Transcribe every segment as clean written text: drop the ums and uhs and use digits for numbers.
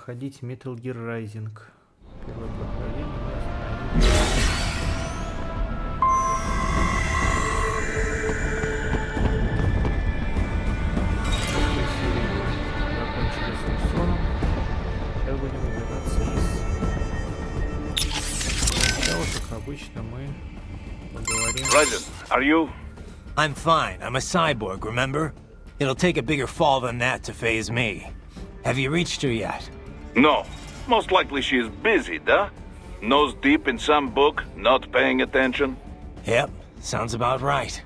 проходить Metal Gear Rising. Первое прохождение. Закончили с Самсоном. Сейчас будем выбираться из того, как обычно мы поговорим. Raiden, are you? I'm fine. I'm a cyborg, remember? It'll take a bigger fall than that to phase me. Have you reached her yet? No. Most likely she is busy, duh? Nose deep in some book, not paying attention. Yep, sounds about right.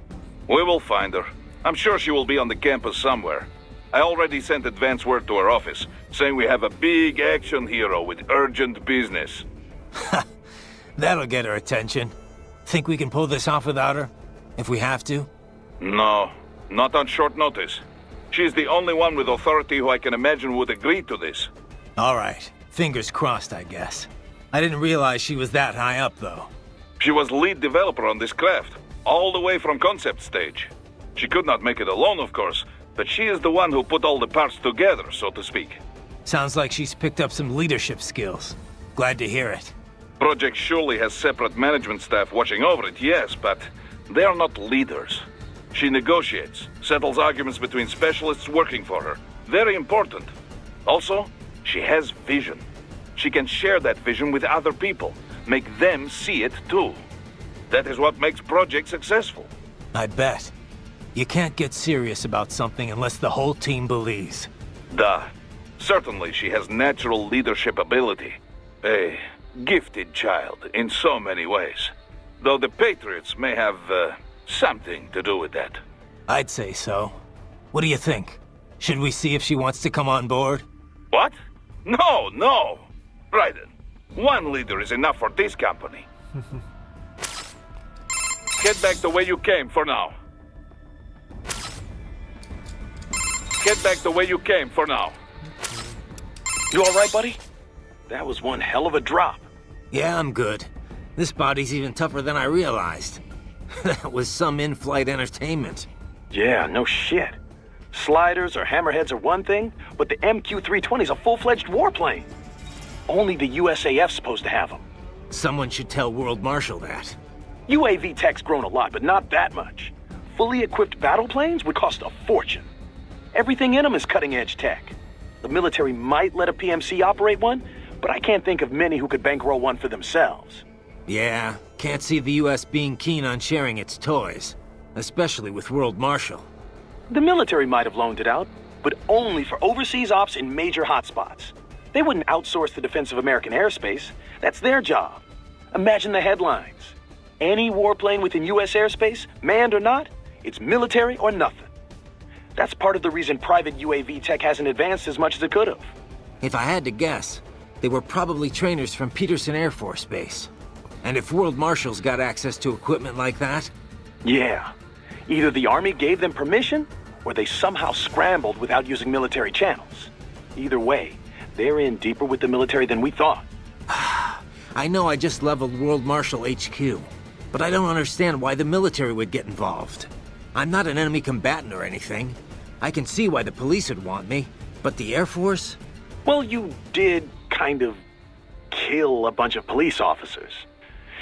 We will find her. I'm sure she will be on the campus somewhere. I already sent advance word to her office, saying we have a big action hero with urgent business. That'll get her attention. Think we can pull this off without her? If we have to? No, not on short notice. She's the only one with authority who I can imagine would agree to this. Alright, fingers crossed, I guess. I didn't realize she was that high up, though. She was lead developer on this craft, all the way from concept stage. She could not make it alone, of course, but she is the one who put all the parts together, so to speak. Sounds like she's picked up some leadership skills. Glad to hear it. Project surely has separate management staff watching over it, yes, but they are not leaders. She negotiates, settles arguments between specialists working for her. Very important. Also, she has vision. She can share that vision with other people, make them see it too. That is what makes projects successful. I bet. You can't get serious about something unless the whole team believes. Duh. Certainly she has natural leadership ability. A gifted child in so many ways. Though the Patriots may have something to do with that. I'd say so. What do you think? Should we see if she wants to come on board? What? No, no! Raiden, one leader is enough for this company. Get back the way you came for now. Get back the way you came for now. You alright, buddy? That was one hell of a drop. Yeah, I'm good. This body's even tougher than I realized. That was some in-flight entertainment. Yeah, no shit. Sliders or hammerheads are one thing, but the MQ-320's a full-fledged warplane. Only the USAF's supposed to have them. Someone should tell World Marshal that. UAV tech's grown a lot, but not that much. Fully equipped battle planes would cost a fortune. Everything in them is cutting-edge tech. The military might let a PMC operate one, but I can't think of many who could bankroll one for themselves. Yeah, can't see the US being keen on sharing its toys. Especially with World Marshal. The military might have loaned it out, but only for overseas ops in major hotspots. They wouldn't outsource the defense of American airspace. That's their job. Imagine the headlines. Any warplane within US airspace, manned or not, it's military or nothing. That's part of the reason private UAV tech hasn't advanced as much as it could have. If I had to guess, they were probably trainers from Peterson Air Force Base. And if World Marshal's got access to equipment like that... Yeah. Either the Army gave them permission, or they somehow scrambled without using military channels. Either way, they're in deeper with the military than we thought. I know I just leveled World Marshal HQ, but I don't understand why the military would get involved. I'm not an enemy combatant or anything. I can see why the police would want me, but the Air Force? Well, you did kind of kill a bunch of police officers.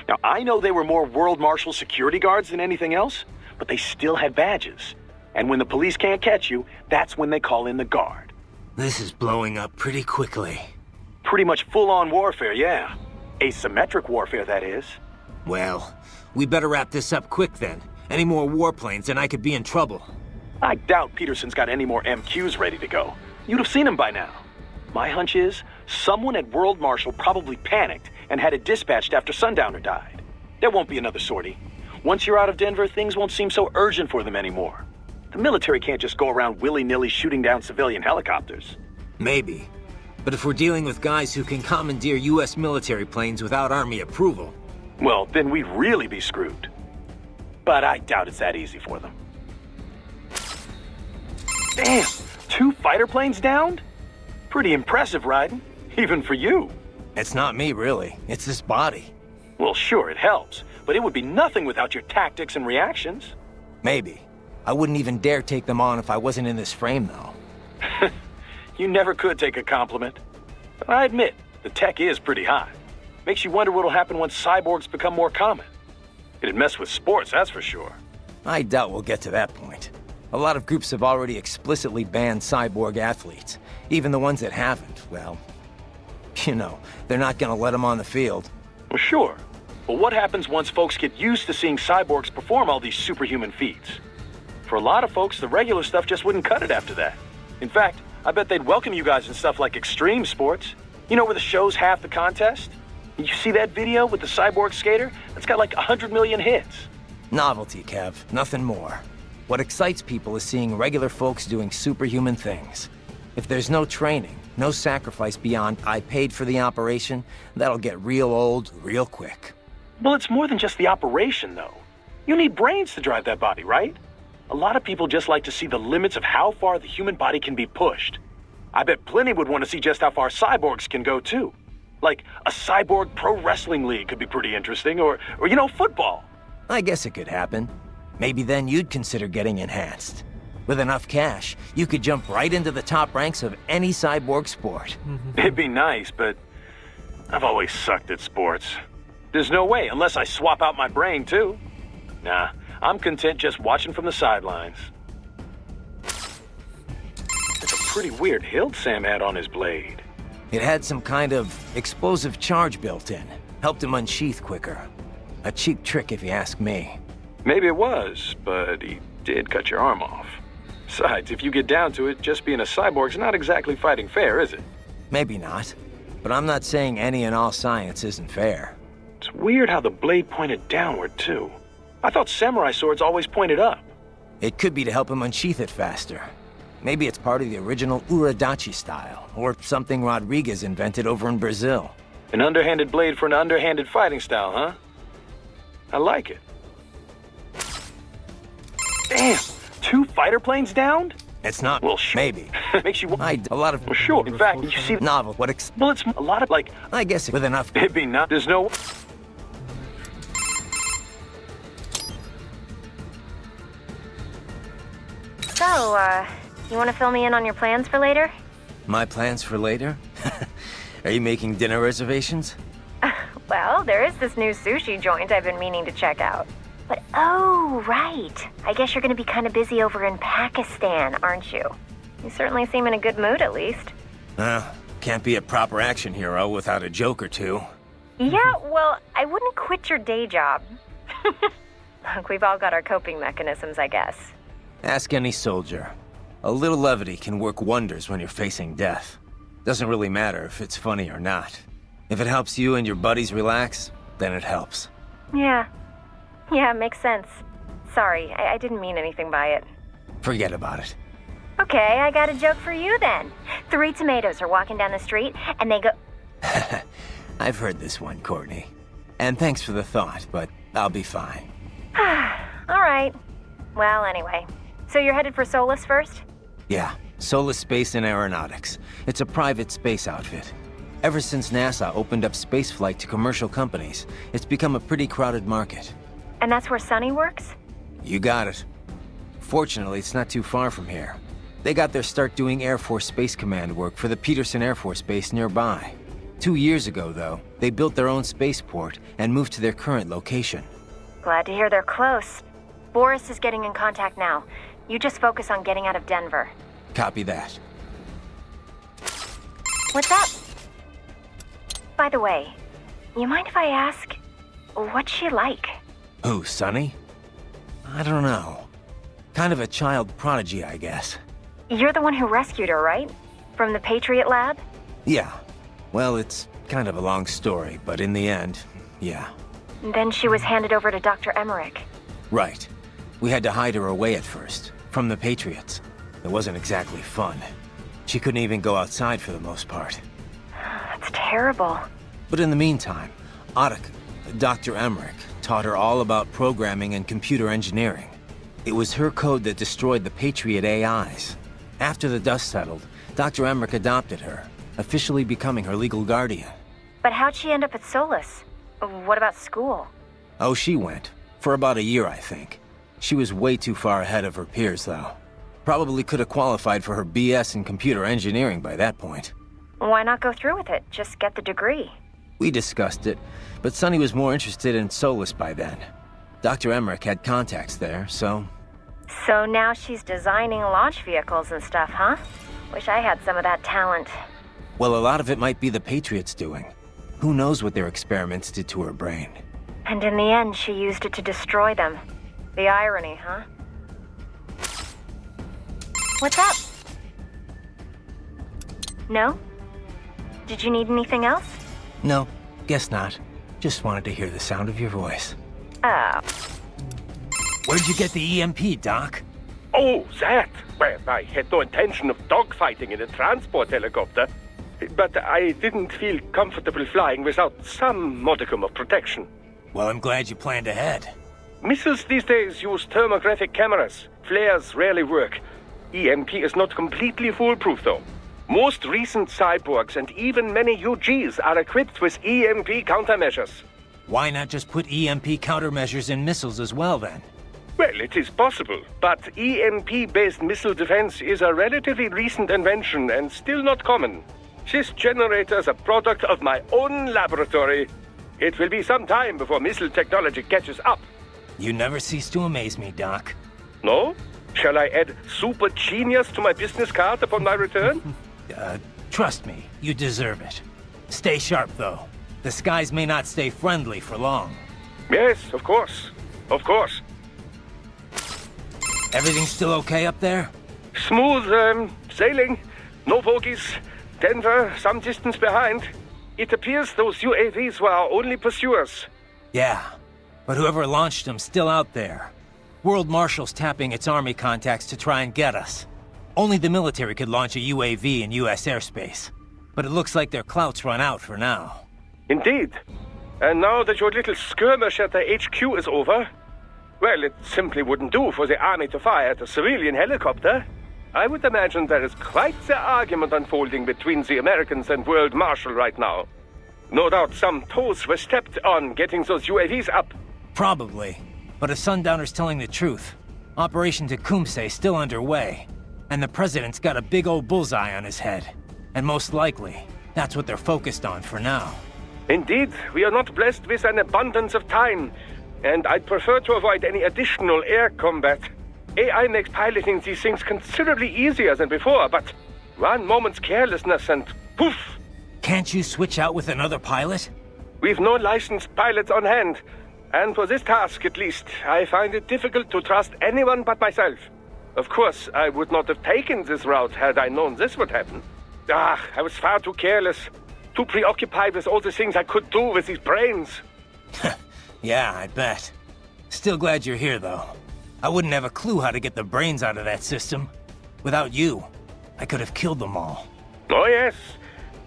Now, I know they were more World Marshal security guards than anything else, but they still had badges. And when the police can't catch you, that's when they call in the guard. This is blowing up pretty quickly. Pretty much full-on warfare, yeah. Asymmetric warfare, that is. Well, we better wrap this up quick then. Any more warplanes and I could be in trouble. I doubt Peterson's got any more MQs ready to go. You'd have seen them by now. My hunch is, someone at World Marshal probably panicked and had it dispatched after Sundowner died. There won't be another sortie. Once you're out of Denver, things won't seem so urgent for them anymore. The military can't just go around willy-nilly shooting down civilian helicopters. Maybe. But if we're dealing with guys who can commandeer US military planes without Army approval... Well, then we'd really be screwed. But I doubt it's that easy for them. Damn! 2 fighter planes downed? Pretty impressive, Raiden. Even for you. It's not me, really. It's this body. Well, sure, it helps. But it would be nothing without your tactics and reactions. Maybe. I wouldn't even dare take them on if I wasn't in this frame, though. You never could take a compliment. I admit, the tech is pretty high. Makes you wonder what'll happen once cyborgs become more common. It'd mess with sports, that's for sure. I doubt we'll get to that point. A lot of groups have already explicitly banned cyborg athletes. Even the ones that haven't, well, you know, they're not gonna let them on the field. Well, sure. But what happens once folks get used to seeing cyborgs perform all these superhuman feats? For a lot of folks, the regular stuff just wouldn't cut it after that. In fact, I bet they'd welcome you guys in stuff like extreme sports. You know, where the show's half the contest? You see that video with the cyborg skater? That's got like 100 million hits. Novelty, Kev, nothing more. What excites people is seeing regular folks doing superhuman things. If there's no training, no sacrifice beyond I paid for the operation, that'll get real old real quick. Well, it's more than just the operation, though. You need brains to drive that body, right? A lot of people just like to see the limits of how far the human body can be pushed. I bet plenty would want to see just how far cyborgs can go, too. Like, a cyborg pro wrestling league could be pretty interesting, or you know, football. I guess it could happen. Maybe then you'd consider getting enhanced. With enough cash, you could jump right into the top ranks of any cyborg sport. It'd be nice, but I've always sucked at sports. There's no way, unless I swap out my brain, too. Nah, I'm content just watching from the sidelines. It's a pretty weird hilt Sam had on his blade. It had some kind of explosive charge built in. Helped him unsheath quicker. A cheap trick if you ask me. Maybe it was, but he did cut your arm off. Besides, if you get down to it, just being a cyborg's not exactly fighting fair, is it? Maybe not. But I'm not saying any and all science isn't fair. It's weird how the blade pointed downward, too. I thought samurai swords always pointed up. It could be to help him unsheath it faster. Maybe it's part of the original Uradachi style, or something Rodriguez invented over in Brazil. An underhanded blade for an underhanded fighting style, huh? I like it. Damn! 2 fighter planes downed? It's not. Well, sure. Maybe. Makes you... A lot of... Well, sure. In fact, you see... Novel. Well, it's a lot of, like... I guess with enough... It'd be not... There's no... So, you want to fill me in on your plans for later? My plans for later? Are you making dinner reservations? Well, there is this new sushi joint I've been meaning to check out. But, oh, right. I guess you're going to be kind of busy over in Pakistan, aren't you? You certainly seem in a good mood, at least. Can't be a proper action hero without a joke or two. Yeah, well, I wouldn't quit your day job. Look, we've all got our coping mechanisms, I guess. Ask any soldier. A little levity can work wonders when you're facing death. Doesn't really matter if it's funny or not. If it helps you and your buddies relax, then it helps. Yeah, makes sense. Sorry, I didn't mean anything by it. Forget about it. Okay, I got a joke for you then. 3 tomatoes are walking down the street, and they go... I've heard this one, Courtney. And thanks for the thought, but I'll be fine. All right. Well, anyway. So you're headed for Solus first? Yeah, Solus Space and Aeronautics. It's a private space outfit. Ever since NASA opened up spaceflight to commercial companies, it's become a pretty crowded market. And that's where Sonny works? You got it. Fortunately, it's not too far from here. They got their start doing Air Force Space Command work for the Peterson Air Force Base nearby. 2 years ago, though, they built their own spaceport and moved to their current location. Glad to hear they're close. Boris is getting in contact now. You just focus on getting out of Denver. Copy that. What's up? By the way, you mind if I ask, what's she like? Who, Sonny? I don't know. Kind of a child prodigy, I guess. You're the one who rescued her, right? From the Patriot lab? Yeah. Well, it's kind of a long story, but in the end, yeah. Then she was handed over to Dr. Emmerich. Right. We had to hide her away at first, from the Patriots. It wasn't exactly fun. She couldn't even go outside for the most part. That's terrible. But in the meantime, Dr. Emmerich, taught her all about programming and computer engineering. It was her code that destroyed the Patriot AIs. After the dust settled, Dr. Emmerich adopted her, officially becoming her legal guardian. But how'd she end up at Solus? What about school? Oh, she went. For about a year, I think. She was way too far ahead of her peers, though. Probably could have qualified for her BS in computer engineering by that point. Why not go through with it? Just get the degree. We discussed it, but Sonny was more interested in Solus by then. Dr. Emmerich had contacts there, so... So now she's designing launch vehicles and stuff, huh? Wish I had some of that talent. Well, a lot of it might be the Patriots doing. Who knows what their experiments did to her brain? And in the end, she used it to destroy them. The irony, huh? What's up? No? Did you need anything else? No, guess not. Just wanted to hear the sound of your voice. Oh. Where'd you get the EMP, Doc? Oh, that! Well, I had no intention of dogfighting in a transport helicopter, but I didn't feel comfortable flying without some modicum of protection. Well, I'm glad you planned ahead. Missiles these days use thermographic cameras. Flares rarely work. EMP is not completely foolproof, though. Most recent cyborgs and even many UGs are equipped with EMP countermeasures. Why not just put EMP countermeasures in missiles as well, then? Well, it is possible, but EMP-based missile defense is a relatively recent invention and still not common. This generator is a product of my own laboratory. It will be some time before missile technology catches up. You never cease to amaze me, Doc. No? Shall I add super genius to my business card upon my return? Trust me, you deserve it. Stay sharp, though. The skies may not stay friendly for long. Yes, of course. Of course. Everything still okay up there? Smooth, sailing. No bogies. Denver, some distance behind. It appears those UAVs were our only pursuers. Yeah, but whoever launched them still out there. World Marshal's tapping its army contacts to try and get us. Only the military could launch a UAV in U.S. airspace. But it looks like their clout's run out for now. Indeed. And now that your little skirmish at the HQ is over, well, it simply wouldn't do for the army to fire at a civilian helicopter. I would imagine there is quite the argument unfolding between the Americans and World Marshal right now. No doubt some toes were stepped on getting those UAVs up. Probably. But if Sundowner's telling the truth, Operation Tecumseh's still underway. And the president's got a big old bullseye on his head. And most likely, that's what they're focused on for now. Indeed, we are not blessed with an abundance of time, and I'd prefer to avoid any additional air combat. AI makes piloting these things considerably easier than before, but one moment's carelessness and poof! Can't you switch out with another pilot? We've no licensed pilots on hand, and for this task at least, I find it difficult to trust anyone but myself. Of course, I would not have taken this route had I known this would happen. I was far too careless, too preoccupied with all the things I could do with these brains. Yeah, I bet. Still glad you're here, though. I wouldn't have a clue how to get the brains out of that system. Without you, I could have killed them all. Oh yes,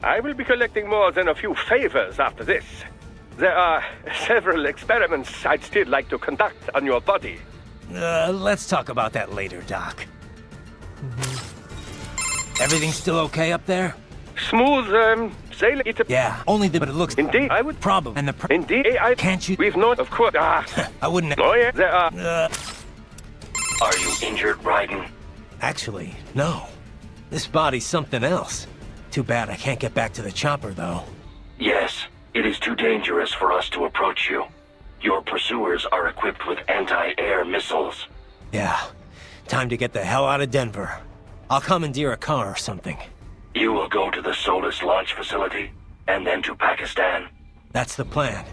I will be collecting more than a few favors after this. There are several experiments I'd still like to conduct on your body. Let's talk about that later, Doc. Everything still okay up there? Smooth, sailing. Yeah, but it looks... Indeed, I would... Problem. And the... Indeed, I... Can't you... We've not, of course... I wouldn't... Oh yeah, there are... Are you injured, Raiden? Actually, no. This body's something else. Too bad I can't get back to the chopper, though. Yes, it is too dangerous for us to approach you. Your pursuers are equipped with anti-air missiles. Yeah, time to get the hell out of Denver. I'll commandeer a car or something. You will go to the Solus launch facility, and then to Pakistan. That's the plan.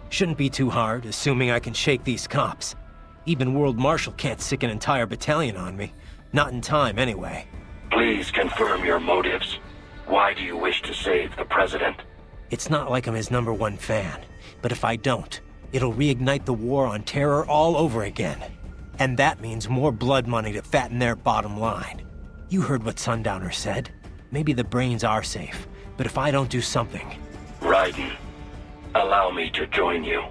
Shouldn't be too hard, assuming I can shake these cops. Even World Marshal can't sick an entire battalion on me. Not in time, anyway. Please confirm your motives. Why do you wish to save the president? It's not like I'm his #1 fan, but if I don't, it'll reignite the war on terror all over again. And that means more blood money to fatten their bottom line. You heard what Sundowner said. Maybe the brains are safe, but if I don't do something... Raiden, allow me to join you.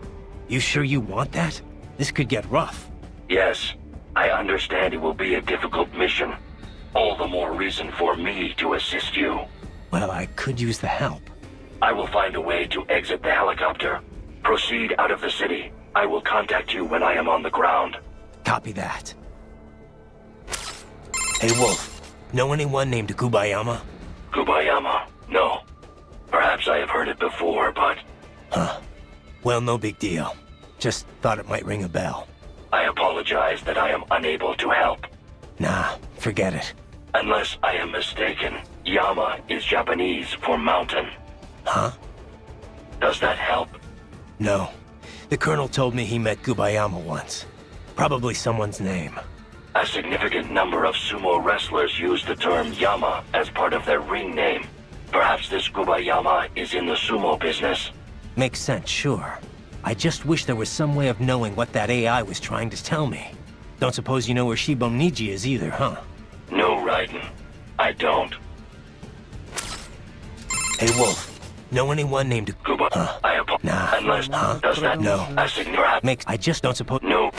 You sure you want that? This could get rough. Yes, I understand it will be a difficult mission. All the more reason for me to assist you. Well, I could use the help. I will find a way to exit the helicopter. Proceed out of the city. I will contact you when I am on the ground. Copy that. Hey, Wolf. Know anyone named Gubayama? Gubayama? No. Perhaps I have heard it before, but Well, no big deal. Just thought it might ring a bell. I apologize that I am unable to help. Nah, forget it. Unless I am mistaken, Yama is Japanese for mountain. Huh? Does that help? No. The Colonel told me he met Gubayama once. Probably someone's name. A significant number of sumo wrestlers use the term Yama as part of their ring name. Perhaps this Gubayama is in the sumo business? Makes sense, sure. I just wish there was some way of knowing what that AI was trying to tell me. Don't suppose you know where Shiboniji is either, huh? No, Raiden. I don't. Hey, Wolf. Know anyone named Guba, I apologize. Nah. Unless, does that... No. A significant... Makes... I just don't suppose... No.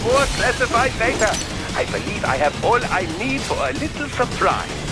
More classified data. I believe I have all I need for a little surprise.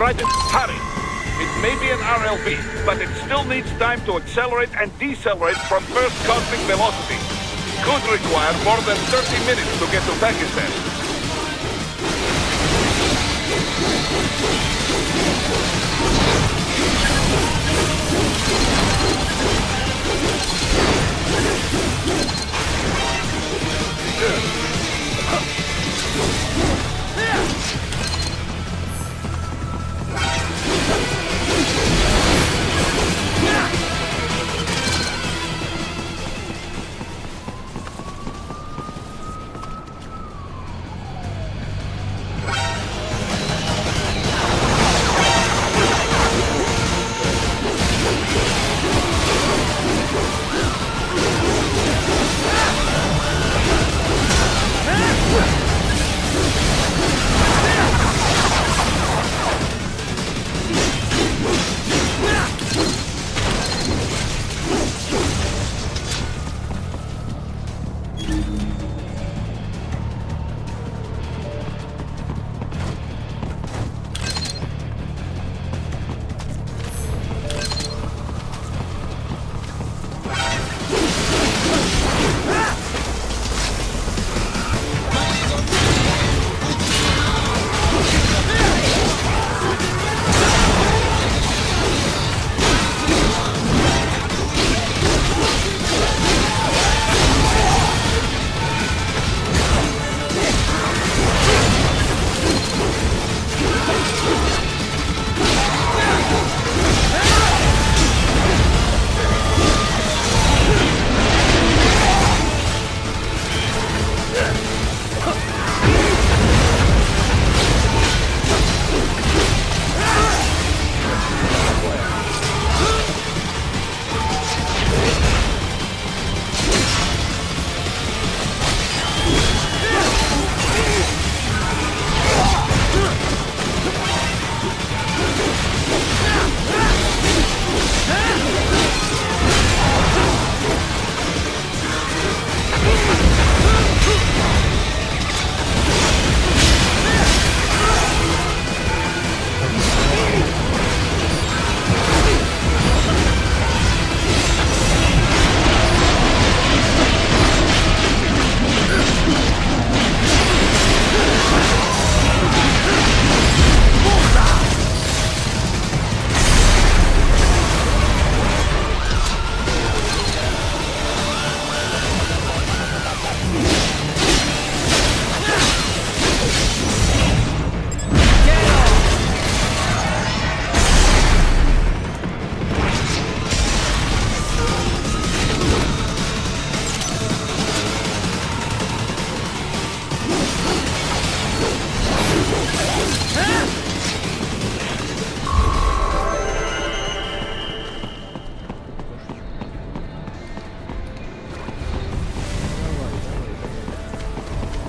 Raiden, hurry! It may be an RLB, but it still needs time to accelerate and decelerate from first cosmic velocity. Could require more than 30 minutes to get to Pakistan.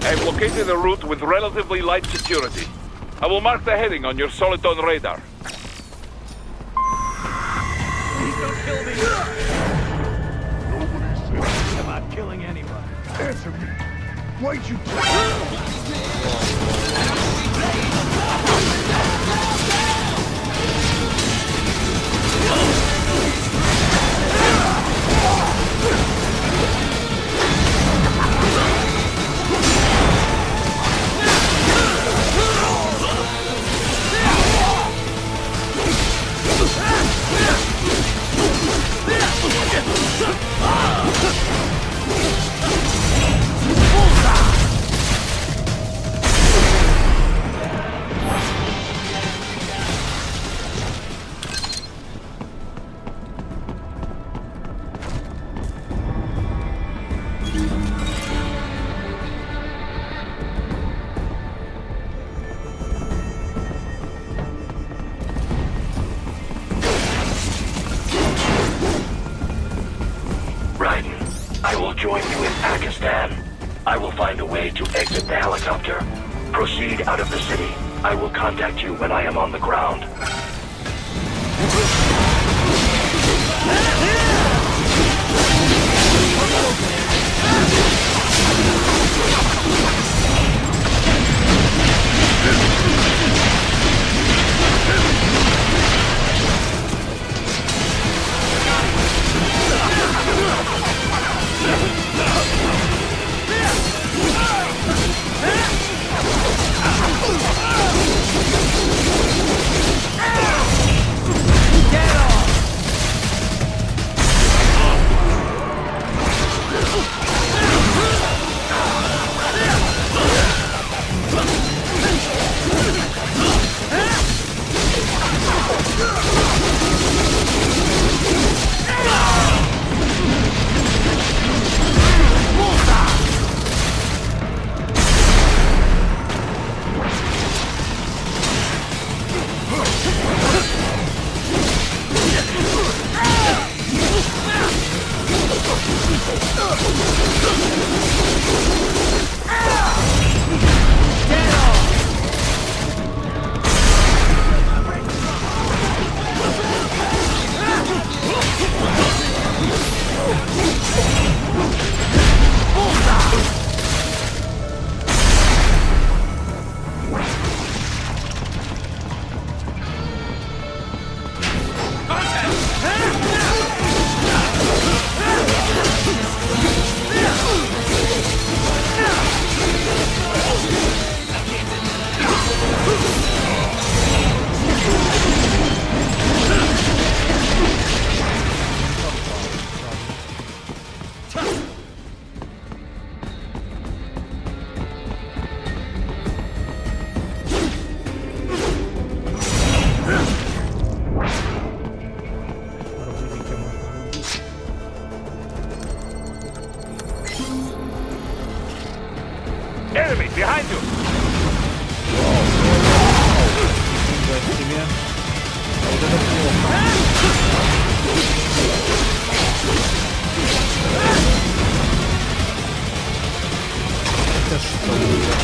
I've located a route with relatively light security. I will mark the heading on your Soliton radar. Please don't kill me! Nobody said about killing anyone. Answer me. Why'd you... I will join you in Pakistan. I will find a way to exit the helicopter. Proceed out of the city. I will contact you when I am on the ground. Оружейника можно убить. Enemy behind you! Нифига себе. А вот это плохо. Это что было?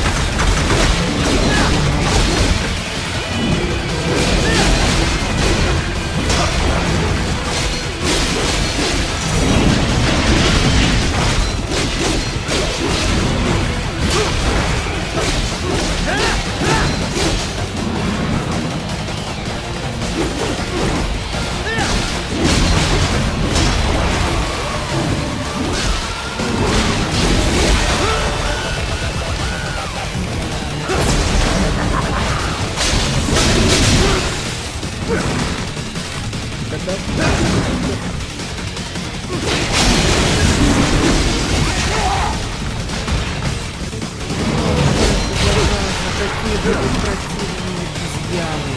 Какие будут противные обезьяны.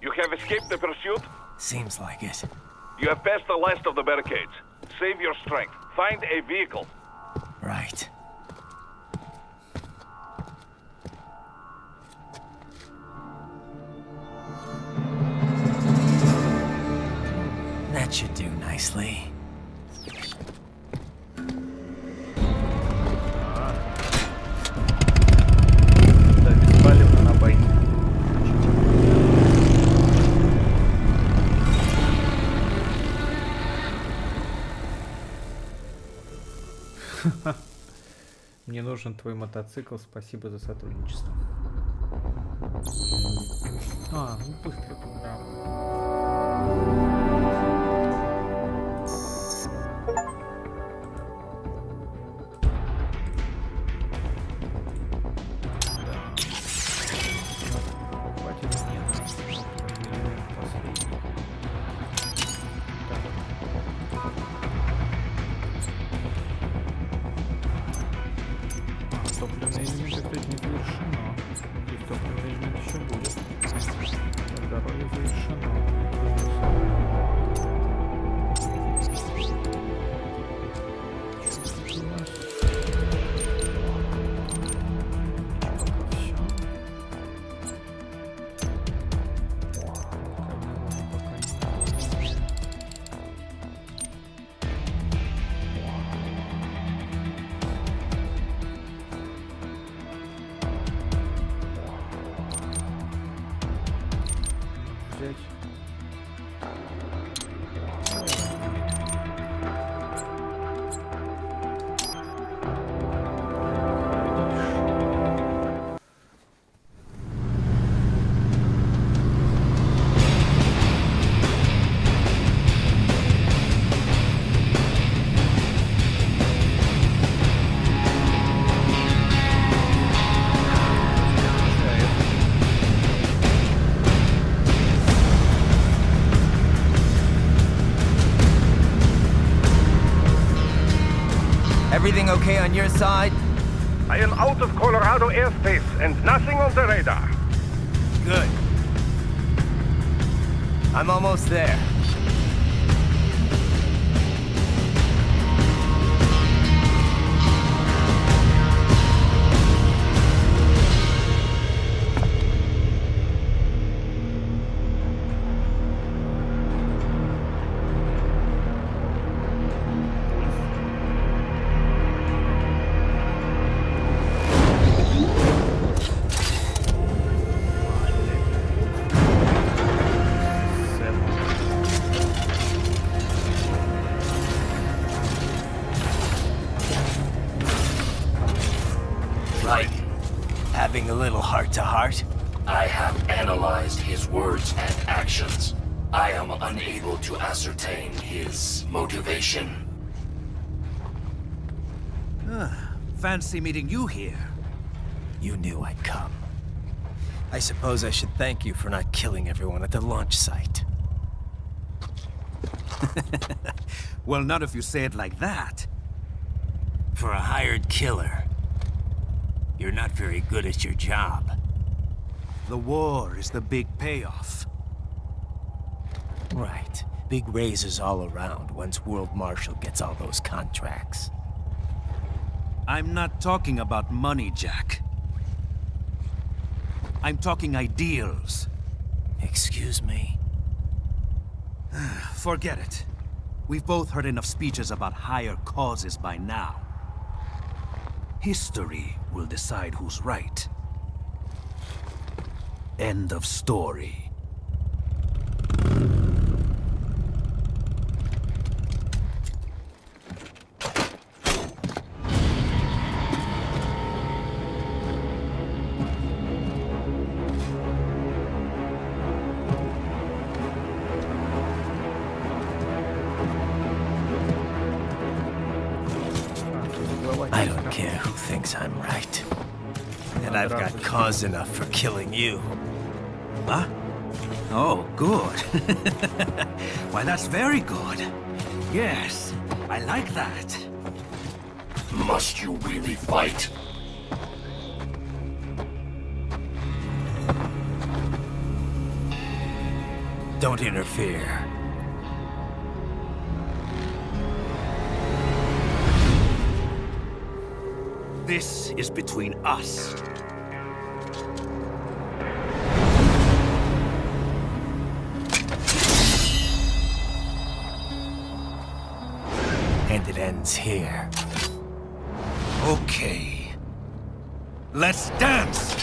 You have escaped the pursuit? Seems like it. You have passed the last of the barricades. Save your strength. Find a vehicle. Right. That should do nicely. Да, беспалевно на байке. Мне нужен твой мотоцикл, спасибо за сотрудничество. А, ну быстро программа. Хватит мне на последний. Топливный элемент, кстати, не завершено. Здесь топливный элемент еще будет. Здоровье завершено. Что тут у нас? Пока все. Пока не. Everything okay on your side? I am out of Colorado airspace and nothing on the radar. Good. I'm almost there. Right. Having a little heart-to-heart? I have analyzed his words and actions. I am unable to ascertain his motivation. Fancy meeting you here. You knew I'd come. I suppose I should thank you for not killing everyone at the launch site. Well, not if you say it like that. For a hired killer, you're not very good at your job. The war is the big payoff. Right. Big raises all around once World Marshal gets all those contracts. I'm not talking about money, Jack. I'm talking ideals. Excuse me? Forget it. We've both heard enough speeches about higher causes by now. History will decide who's right. End of story. I don't care who thinks I'm right. And I've got cause enough for killing you. Huh? Oh, good. Why, that's very good. Yes, I like that. Must you really fight? Don't interfere. This is between us. And it ends here. Okay. Let's dance!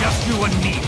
Just you and me.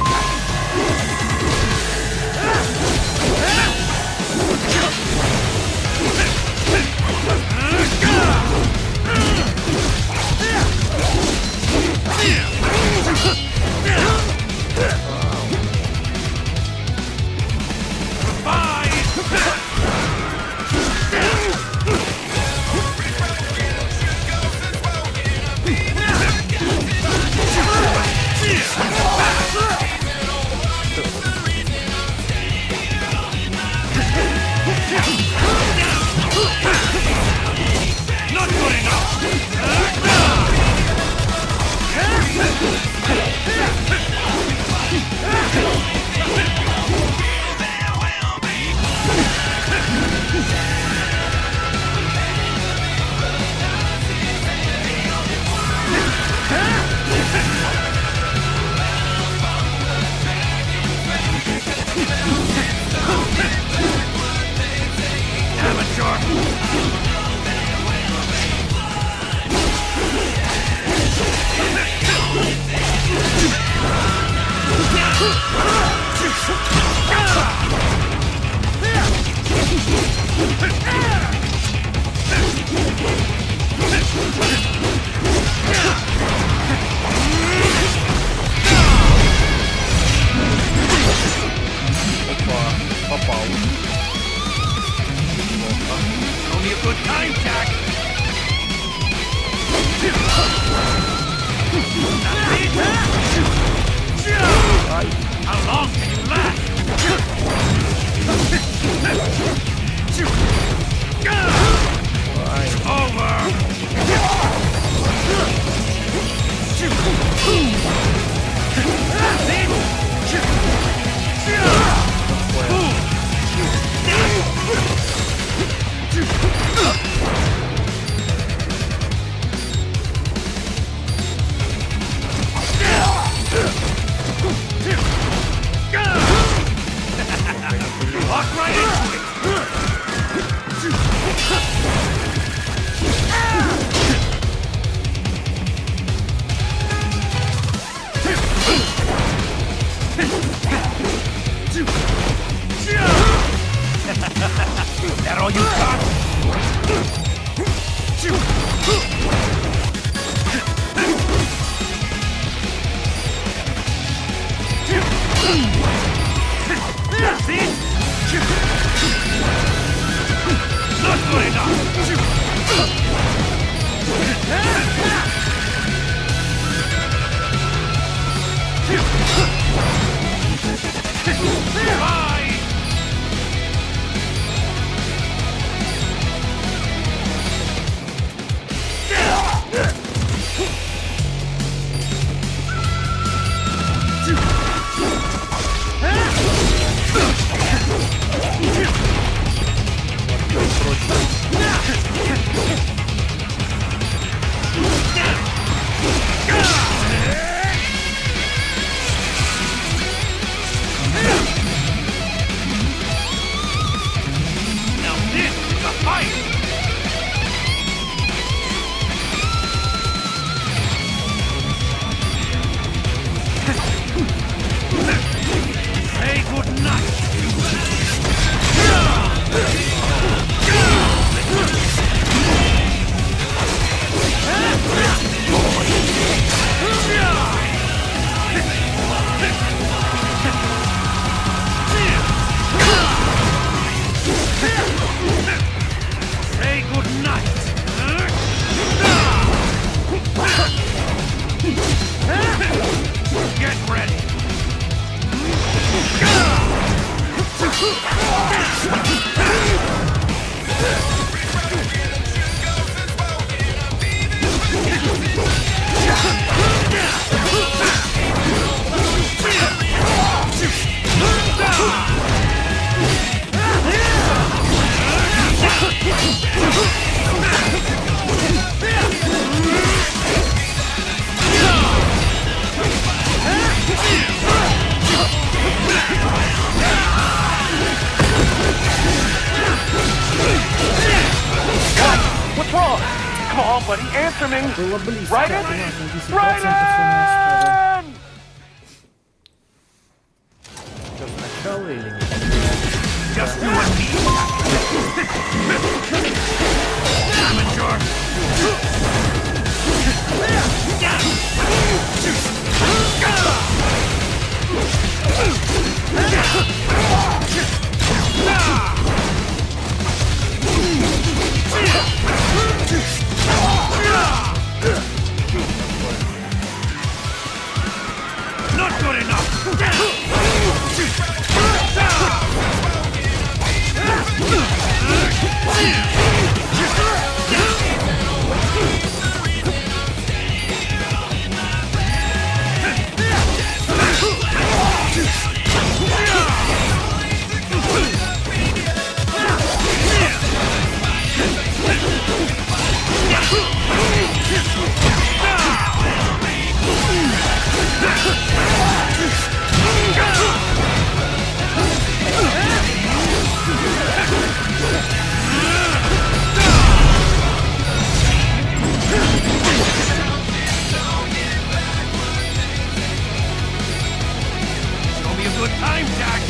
Not good enough! Only a good time, Jack! How long can you last? What's wrong? Come on, buddy, answer me. Было близко. Райден? На 10% Райден! Что, сначала или нет? Just you and me. Amateur. Not good Show me a good time, Jack.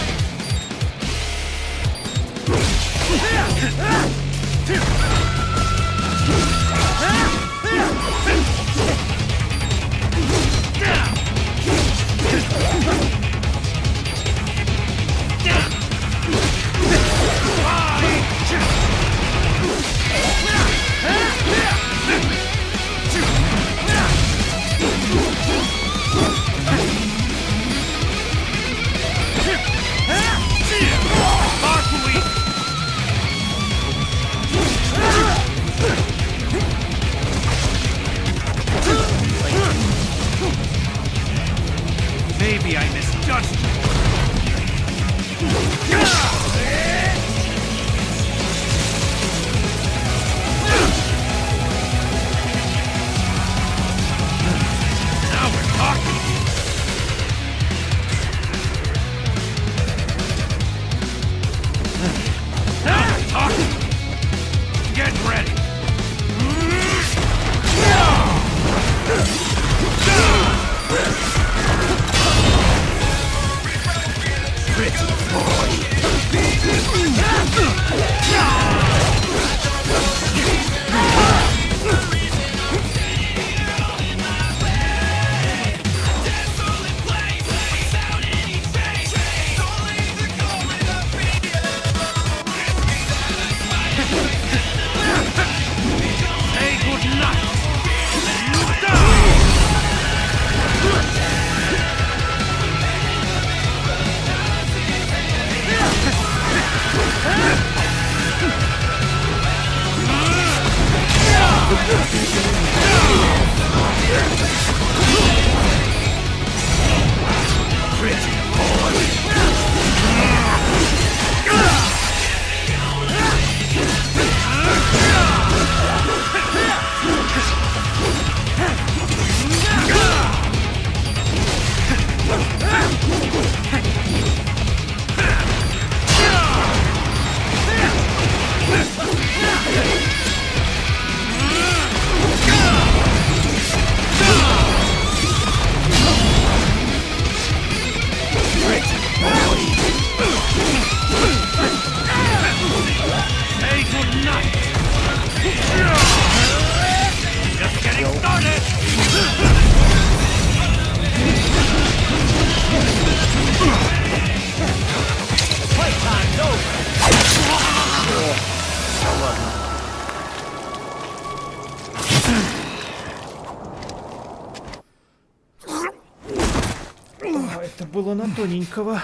было на тоненького.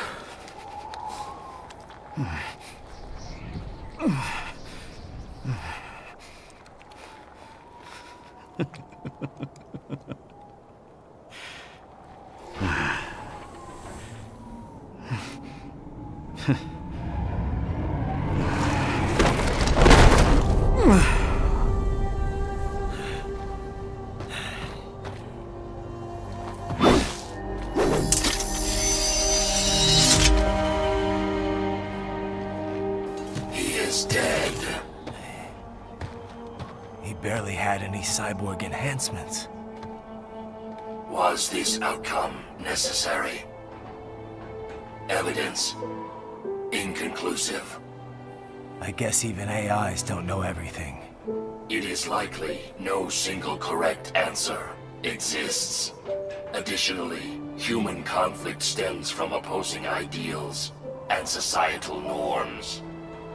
Barely had any cyborg enhancements. Was this outcome necessary? Evidence inconclusive. I guess even AIs don't know everything. It is likely no single correct answer exists. Additionally, human conflict stems from opposing ideals and societal norms.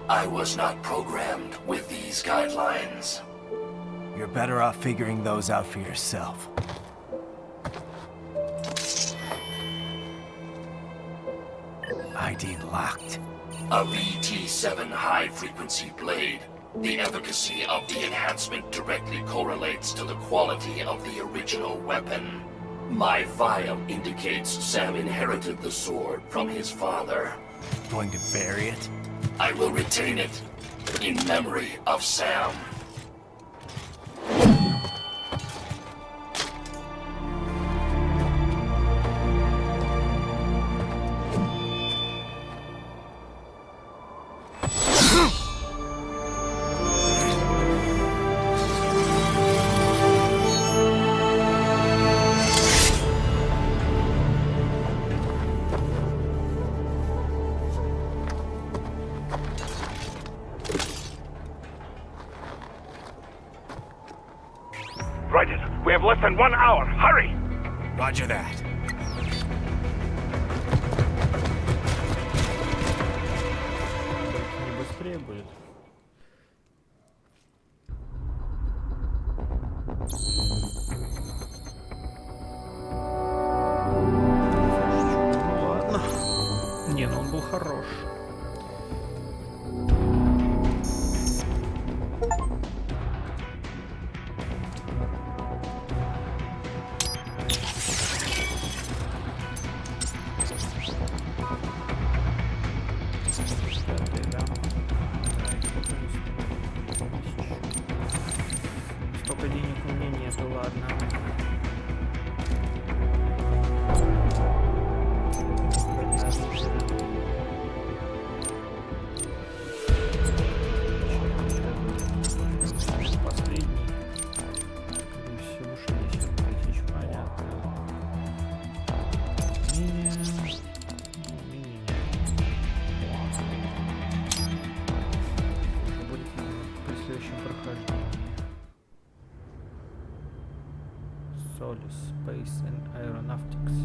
I was not programmed with these guidelines. You're better off figuring those out for yourself. ID locked. A VT-7 high-frequency blade. The efficacy of the enhancement directly correlates to the quality of the original weapon. My file indicates Sam inherited the sword from his father. Going to bury it? I will retain it in memory of Sam. Roger. We have less than 1 hour. Hurry! Roger that. Не быстрее будет. Ну ладно. Не, ну он был хорош. Столько денег у меня нету, ладно. Последний. Всего 60 тысяч, понятно. Будет при следующем прохождении. Solis, Space and Aeronautics.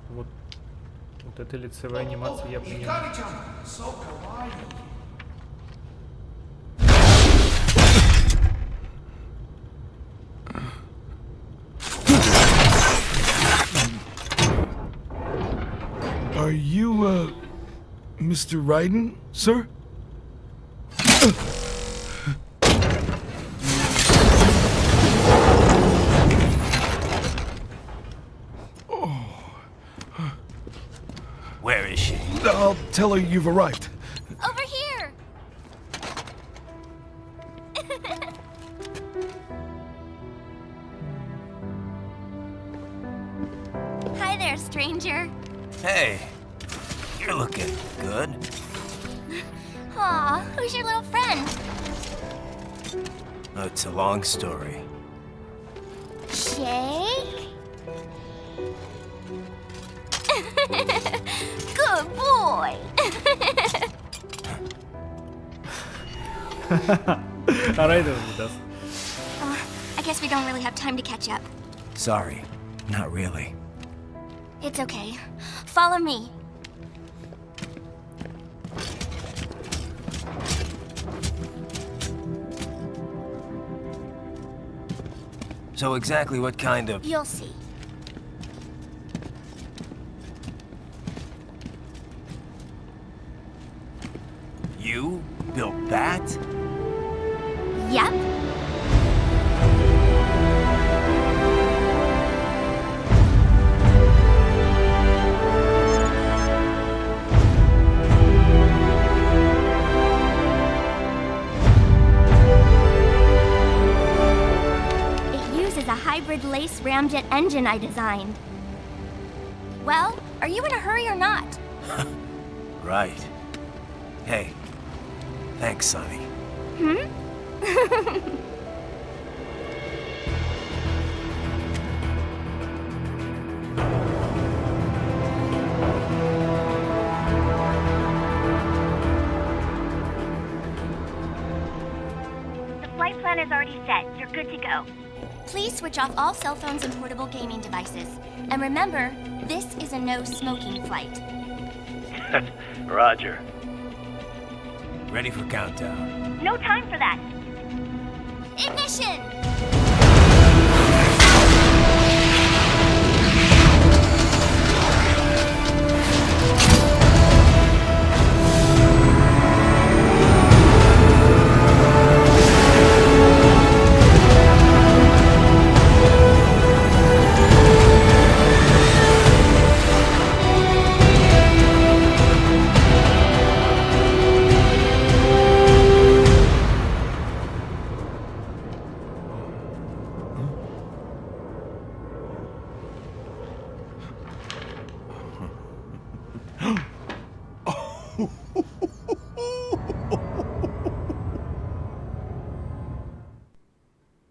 Вот эта лицевая анимация я понимаю. Are you, Mr. Raiden, sir? Where is she? I'll tell her you've arrived. Over here! Hi there, stranger. Hey, you're looking good. Aw, who's your little friend? Oh, it's a long story. Shake? Good boy! А Райдер не даст. I guess we don't really have time to catch up. Sorry. Not really. It's okay. Follow me. So exactly what kind of... You'll see. You built that? Yep. A hybrid lace ramjet engine I designed. Well, are you in a hurry or not? Right. Hey, thanks, Sonny. The flight plan is already set. You're good to go. Please switch off all cell phones and portable gaming devices. And remember, this is a no-smoking flight. Roger. Ready for countdown. No time for that. Ignition!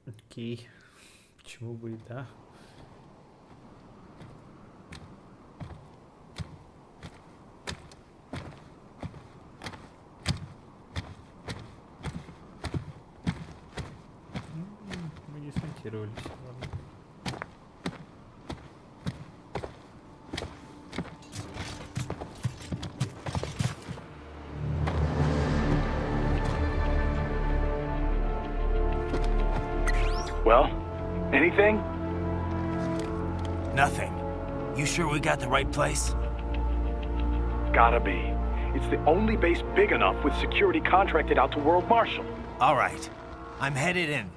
Окей. Почему бы и да? Мы не смонтировались. Ладно. Well, anything? Nothing. You sure we got the right place? Gotta be. It's the only base big enough with security contracted out to World Marshal. All right. I'm headed in.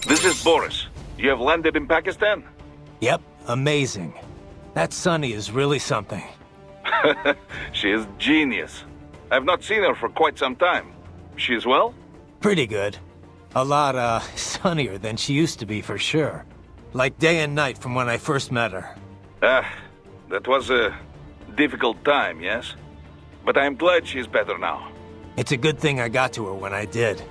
This is Boris. You have landed in Pakistan? Yep, amazing. That Sunny is really something. She is genius. I've not seen her for quite some time. She is well? Pretty good. A lot, sunnier than she used to be for sure. Like day and night from when I first met her. That was a difficult time, yes? But I'm glad she's better now. It's a good thing I got to her when I did.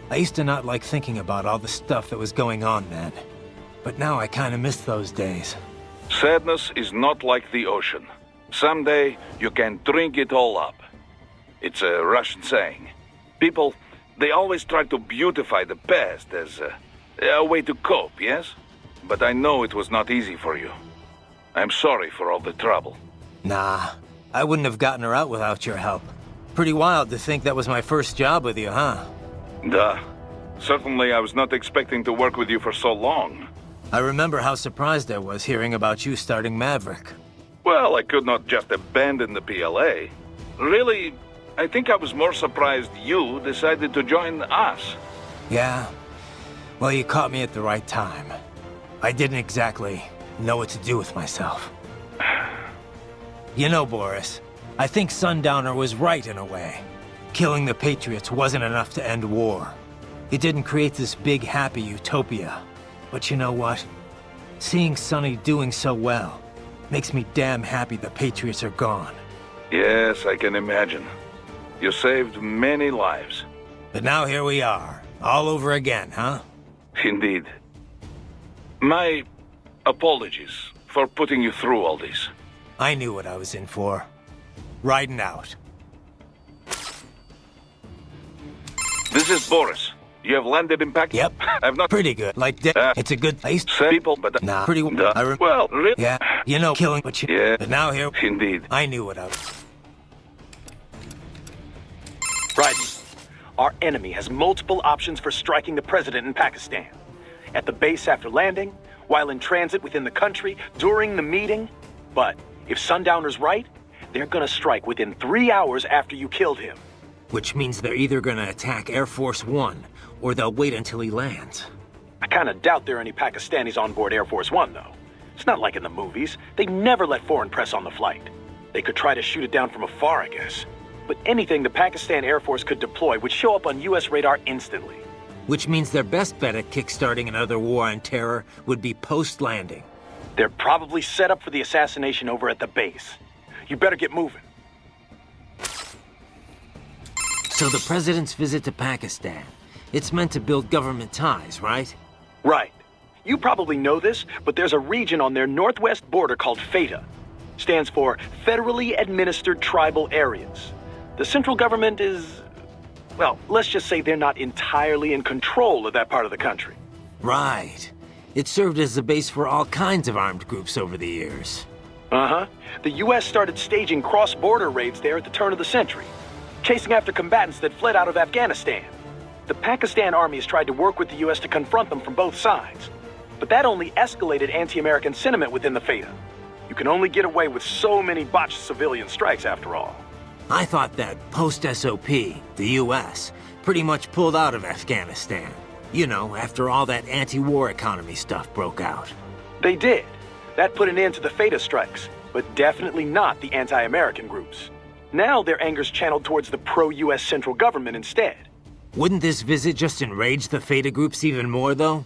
I used to not like thinking about all the stuff that was going on then. But now I kinda miss those days. Sadness is not like the ocean. Someday, you can drink it all up. It's a Russian saying. People, they always try to beautify the past as a way to cope, yes? But I know it was not easy for you. I'm sorry for all the trouble. Nah, I wouldn't have gotten her out without your help. Pretty wild to think that was my first job with you, huh? Duh. Certainly I was not expecting to work with you for so long. I remember how surprised I was hearing about you starting Maverick. Well, I could not just abandon the PLA. Really, I think I was more surprised you decided to join us. Yeah? Well, you caught me at the right time. I didn't exactly know what to do with myself. You know, Boris, I think Sundowner was right in a way. Killing the Patriots wasn't enough to end war. It didn't create this big, happy utopia. But you know what? Seeing Sonny doing so well makes me damn happy the Patriots are gone. Yes, I can imagine. You saved many lives. But now here we are, all over again, huh? Indeed. My apologies for putting you through all this. I knew what I was in for. Riding out. This is Boris. You have landed in Pakistan? Yep. I've not... Pretty good. Like, it's a good place. People, but... Nah, pretty... well, really? Yeah, you know, killing, but you... Yeah. But now here... Indeed. I knew what I was... Right. Our enemy has multiple options for striking the president in Pakistan. At the base after landing, while in transit within the country, during the meeting. But if Sundowner's right, they're gonna strike within 3 hours after you killed him. Which means they're either gonna attack Air Force One, or they'll wait until he lands. I kinda doubt there are any Pakistanis on board Air Force One, though. It's not like in the movies. They never let foreign press on the flight. They could try to shoot it down from afar, I guess. But anything the Pakistan Air Force could deploy would show up on US radar instantly. Which means their best bet at kickstarting another war on terror would be post-landing. They're probably set up for the assassination over at the base. You better get moving. So the president's visit to Pakistan, it's meant to build government ties, right? Right. You probably know this, but there's a region on their northwest border called FATA. Stands for Federally Administered Tribal Areas. The central government is... well, let's just say they're not entirely in control of that part of the country. Right. It served as the base for all kinds of armed groups over the years. Uh-huh. The US started staging cross-border raids there at the turn of the century, chasing after combatants that fled out of Afghanistan. The Pakistan army has tried to work with the US to confront them from both sides, but that only escalated anti-American sentiment within the FATA. You can only get away with so many botched civilian strikes after all. I thought that post-SOP, the US, pretty much pulled out of Afghanistan. You know, after all that anti-war economy stuff broke out. They did. That put an end to the FATA strikes, but definitely not the anti-American groups. Now their anger's channeled towards the pro-US central government instead. Wouldn't this visit just enrage the FATA groups even more, though?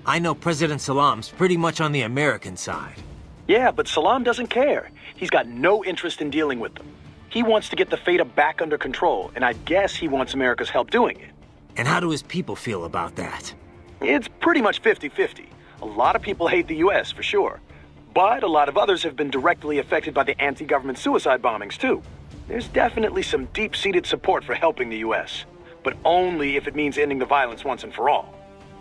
I know President Salam's pretty much on the American side. Yeah, but Salam doesn't care. He's got no interest in dealing with them. He wants to get the FATA back under control, and I guess he wants America's help doing it. And how do his people feel about that? It's pretty much 50-50. A lot of people hate the US, for sure. But a lot of others have been directly affected by the anti-government suicide bombings, too. There's definitely some deep-seated support for helping the US, but only if it means ending the violence once and for all.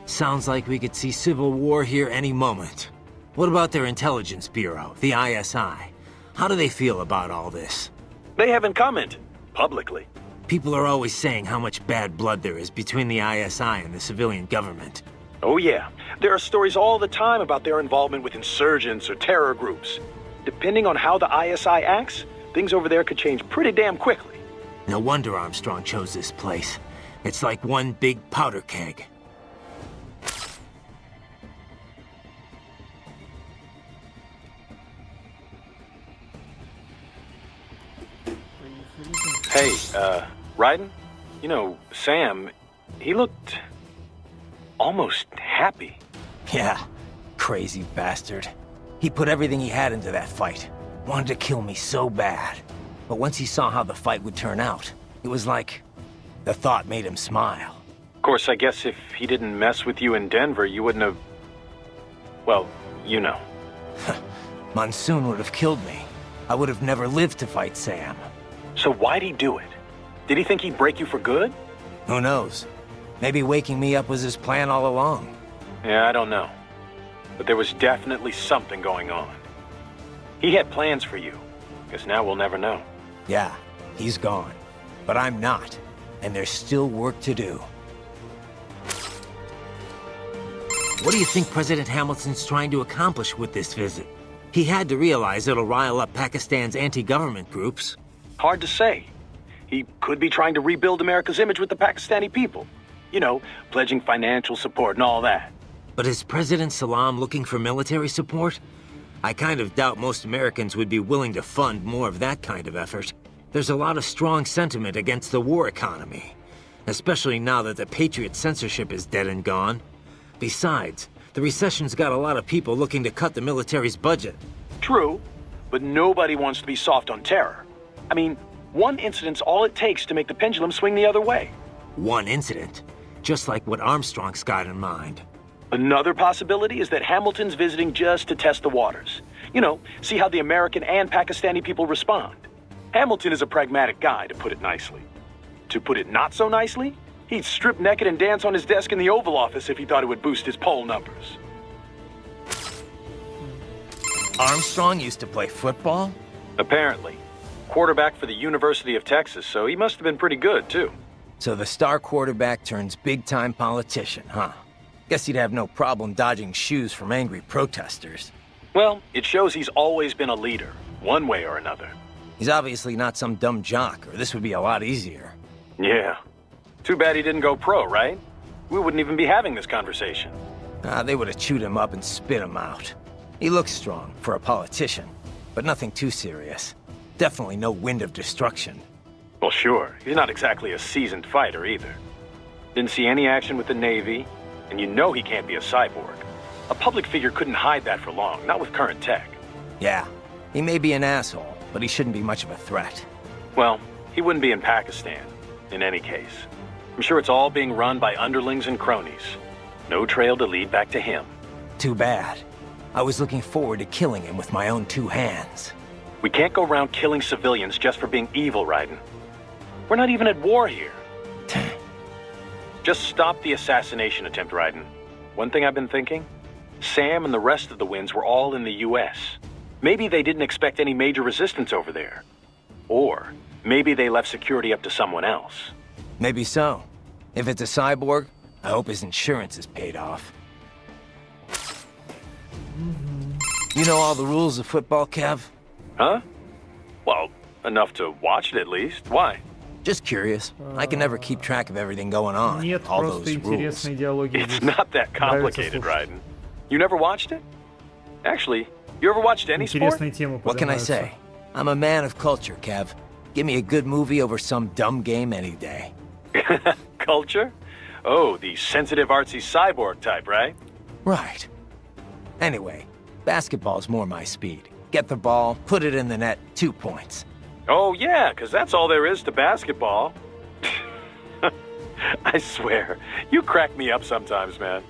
Sounds like we could see civil war here any moment. What about their intelligence bureau, the ISI? How do they feel about all this? They haven't commented, publicly. People are always saying how much bad blood there is between the ISI and the civilian government. Oh yeah, there are stories all the time about their involvement with insurgents or terror groups. Depending on how the ISI acts, things over there could change pretty damn quickly. No wonder Armstrong chose this place. It's like one big powder keg. Hey, Raiden? You know, Sam, he looked... almost happy. Yeah, crazy bastard. He put everything he had into that fight. Wanted to kill me so bad. But once he saw how the fight would turn out, it was like... the thought made him smile. Of course, I guess if he didn't mess with you in Denver, you wouldn't have... well, you know. Monsoon would have killed me. I would have never lived to fight Sam. So why'd he do it? Did he think he'd break you for good? Who knows? Maybe waking me up was his plan all along. Yeah, I don't know. But there was definitely something going on. He had plans for you. Guess now we'll never know. Yeah, he's gone. But I'm not. And there's still work to do. What do you think President Hamilton's trying to accomplish with this visit? He had to realize it'll rile up Pakistan's anti-government groups. Hard to say. He could be trying to rebuild America's image with the Pakistani people. You know, pledging financial support and all that. But is President Salam looking for military support? I kind of doubt most Americans would be willing to fund more of that kind of effort. There's a lot of strong sentiment against the war economy, especially now that the Patriot censorship is dead and gone. Besides, the recession's got a lot of people looking to cut the military's budget. True, but nobody wants to be soft on terror. I mean, one incident's all it takes to make the pendulum swing the other way. One incident. Just like what Armstrong's got in mind. Another possibility is that Hamilton's visiting just to test the waters. You know, see how the American and Pakistani people respond. Hamilton is a pragmatic guy, to put it nicely. To put it not so nicely, he'd strip naked and dance on his desk in the Oval Office if he thought it would boost his poll numbers. Armstrong used to play football? Apparently. Quarterback for the University of Texas, so he must have been pretty good, too. So the star quarterback turns big-time politician, huh? Guess he'd have no problem dodging shoes from angry protesters. Well, it shows he's always been a leader, one way or another. He's obviously not some dumb jock, or this would be a lot easier. Yeah. Too bad he didn't go pro, right? We wouldn't even be having this conversation. They would have chewed him up and spit him out. He looks strong, for a politician, but nothing too serious. Definitely no wind of destruction. Well, sure. He's not exactly a seasoned fighter, either. Didn't see any action with the Navy, and you know he can't be a cyborg. A public figure couldn't hide that for long, not with current tech. Yeah, he may be an asshole, but he shouldn't be much of a threat. Well, he wouldn't be in Pakistan, in any case. I'm sure it's all being run by underlings and cronies. No trail to lead back to him. Too bad. I was looking forward to killing him with my own two hands. We can't go around killing civilians just for being evil, Raiden. We're not even at war here. Just stop the assassination attempt, Raiden. One thing I've been thinking? Sam and the rest of the Winds were all in the U.S. Maybe they didn't expect any major resistance over there. Or maybe they left security up to someone else. Maybe so. If it's a cyborg, I hope his insurance is paid off. You know all the rules of football, Kev? Huh? Well, enough to watch it at least. Why? Just curious. I can never keep track of everything going on. Нет, all просто those rules. интересные диалоги. It's not that complicated, Raiden. You never watched it? Actually, you ever watched any sport? Интересные темы What can I поднимаются. say? I'm a man of culture, Kev. Give me a good movie over some dumb game any day. Culture? Oh, the sensitive artsy cyborg type, right? Right. Anyway, basketball's more my speed. Get the ball, put it in the net, 2 points. Oh, yeah, because that's all there is to basketball. I swear, you crack me up sometimes, man.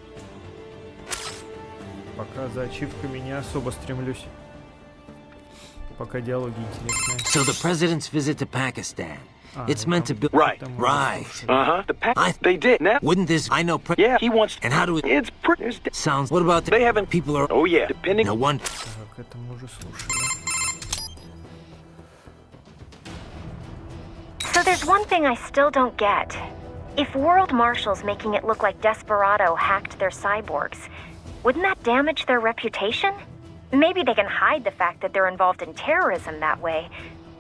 Пока за ачивками не особо стремлюсь. Пока диалоги интересные. So the president's visit to Pakistan. It's meant to build... Right. Right. Uh-huh. They did. Now, Wouldn't this... I know... yeah, he wants... And how do it... It's pretty... Sounds... What about the... They haven't... People are... Oh, yeah, depending... No one... Так, это мы уже слушали. So there's one thing I still don't get. If World Marshal's making it look like Desperado hacked their cyborgs, wouldn't that damage their reputation? Maybe they can hide the fact that they're involved in terrorism that way,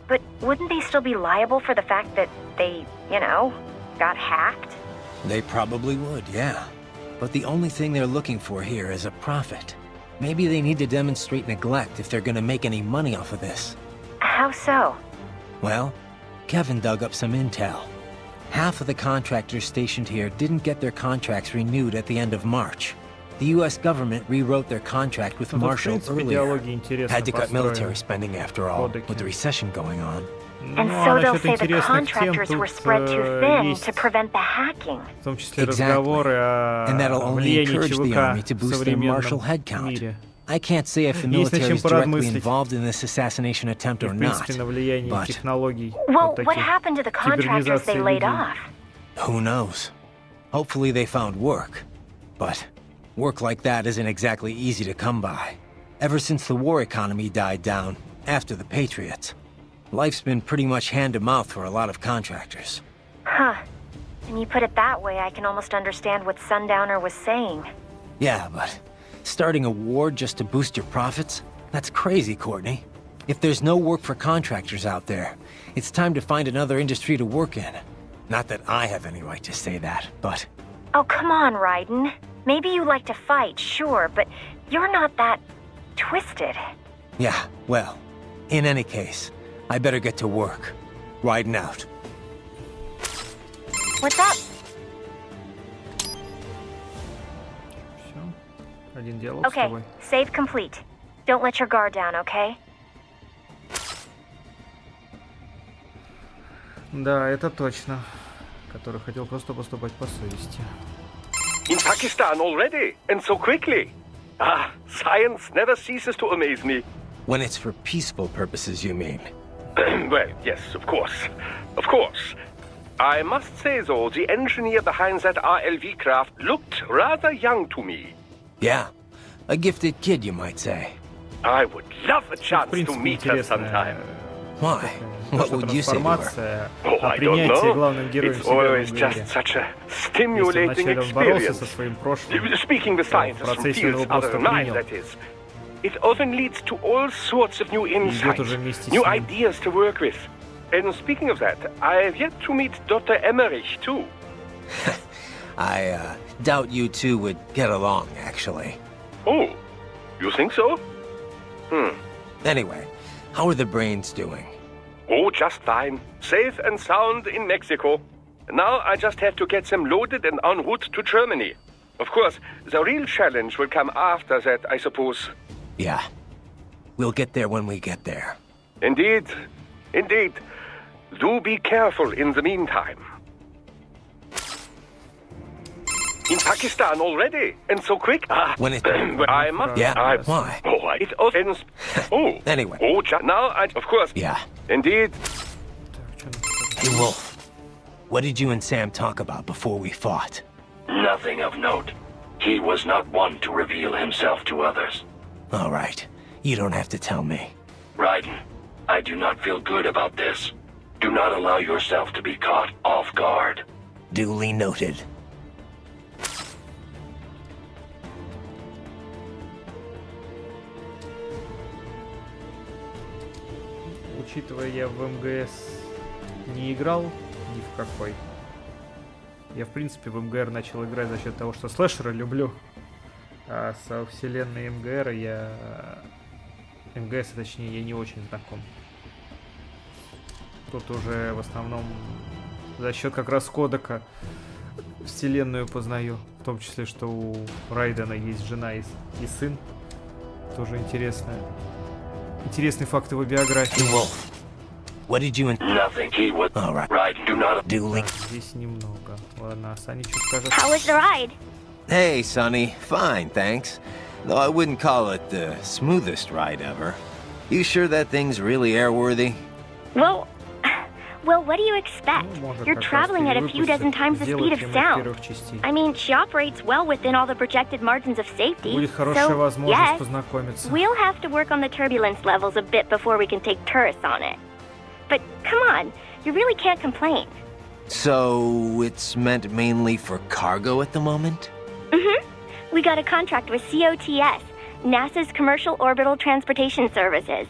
but wouldn't they still be liable for the fact that they, you know, got hacked? They probably would, yeah. But the only thing they're looking for here is a profit. Maybe they need to demonstrate neglect if they're gonna make any money off of this. How so? Well, Kevin dug up some intel. Half of the contractors stationed here didn't get their contracts renewed at the end of March. The U.S. government rewrote their contract with Ну, в Marshall принципе, earlier. диалоги интересно Had to cut построены. military spending after all, Кодеки. with the recession going on. And Ну, so а they'll насчет say the интересных тем contractors were тут spread too thin есть to prevent the hacking. в том числе Exactly. разговоры о And that'll only влиянии encourage the army ЧВК to в boost their martial современном headcount. мире. I can't say if the Есть над military чем is directly поразмыслить. involved in this assassination attempt И, or в not, принципе, на влияние but технологий Well, вот what таких happened to the contractors they кибернизации laid людей. off? who knows? Hopefully they found work. But work like that isn't exactly easy to come by. Ever since the war economy died down, after the Patriots, life's been pretty much hand-to-mouth for a lot of contractors. Huh. When you put it that way, I can almost understand what Sundowner was saying. Yeah, but starting a war just to boost your profits? That's crazy, Courtney. If there's no work for contractors out there, it's time to find another industry to work in. Not that I have any right to say that, but... Oh, come on, Raiden. Maybe you like to fight, sure, but you're not that twisted. Yeah, well, in any case, I better get to work. Riding out. What's up? Всё. Один диалог с Okay, тобой. save complete. Don't let your guard down, okay? Да, это точно. Который хотел просто поступать по совести. In Pakistan already, and so quickly. Ah, science never ceases to amaze me. When it's for peaceful purposes, you mean? Well, yes, of course. Of course. I must say, though, the engineer behind that RLV craft looked rather young to me. Yeah, a gifted kid, you might say. I would love a chance to meet her sometime. Why? What would you say to her? Oh, I don't know. It's always just such a stimulating experience. Speaking with scientists from fields other than mine, that is. It often leads to all sorts of new insights, new ideas to work with. And speaking of that, I have yet to meet Dr. Emmerich, too. I doubt you two would get along, actually. Oh, you think so? Anyway, how are the brains doing? Oh, just fine. Safe and sound in Mexico. Now I just have to get them loaded and en route to Germany. Of course, the real challenge will come after that, I suppose. Yeah. We'll get there when we get there. Indeed. Indeed. Do be careful in the meantime. In Pakistan already, and so quick. When it... I must... Yeah, why? Oh, it offends... Oh. Anyway. Oh, now I... Of course. Yeah. Indeed. Hey, Wolf. What did you and Sam talk about before we fought? Nothing of note. He was not one to reveal himself to others. All right. You don't have to tell me. Raiden, I do not feel good about this. Do not allow yourself to be caught off guard. Duly noted. Учитывая, я в МГС не играл ни в какой. Я, в принципе, в МГР начал играть за счет того, что слэшеры люблю. А со вселенной МГР МГС, точнее, я не очень знаком. Тут уже в основном за счет как раз кодека вселенную познаю. В том числе, что у Райдена есть жена и сын. Тоже интересное. Интересный факт его биографии. What did you... Nothing. He was... All right. Raiden, do not... Duly... Здесь немного. Ладно, а Саня что скажет? How was the ride? Hey, Sonny. Fine, thanks. Though I wouldn't call it the smoothest ride ever. You sure that thing's really airworthy? Well, what do you expect? You're traveling at a few dozen times the speed of sound. I mean, she operates well within all the projected margins of safety. So, yes, we'll have to work on the turbulence levels a bit before we can take tourists on it. But come on, you really can't complain. So, it's meant mainly for cargo at the moment? We got a contract with COTS, NASA's Commercial Orbital Transportation Services.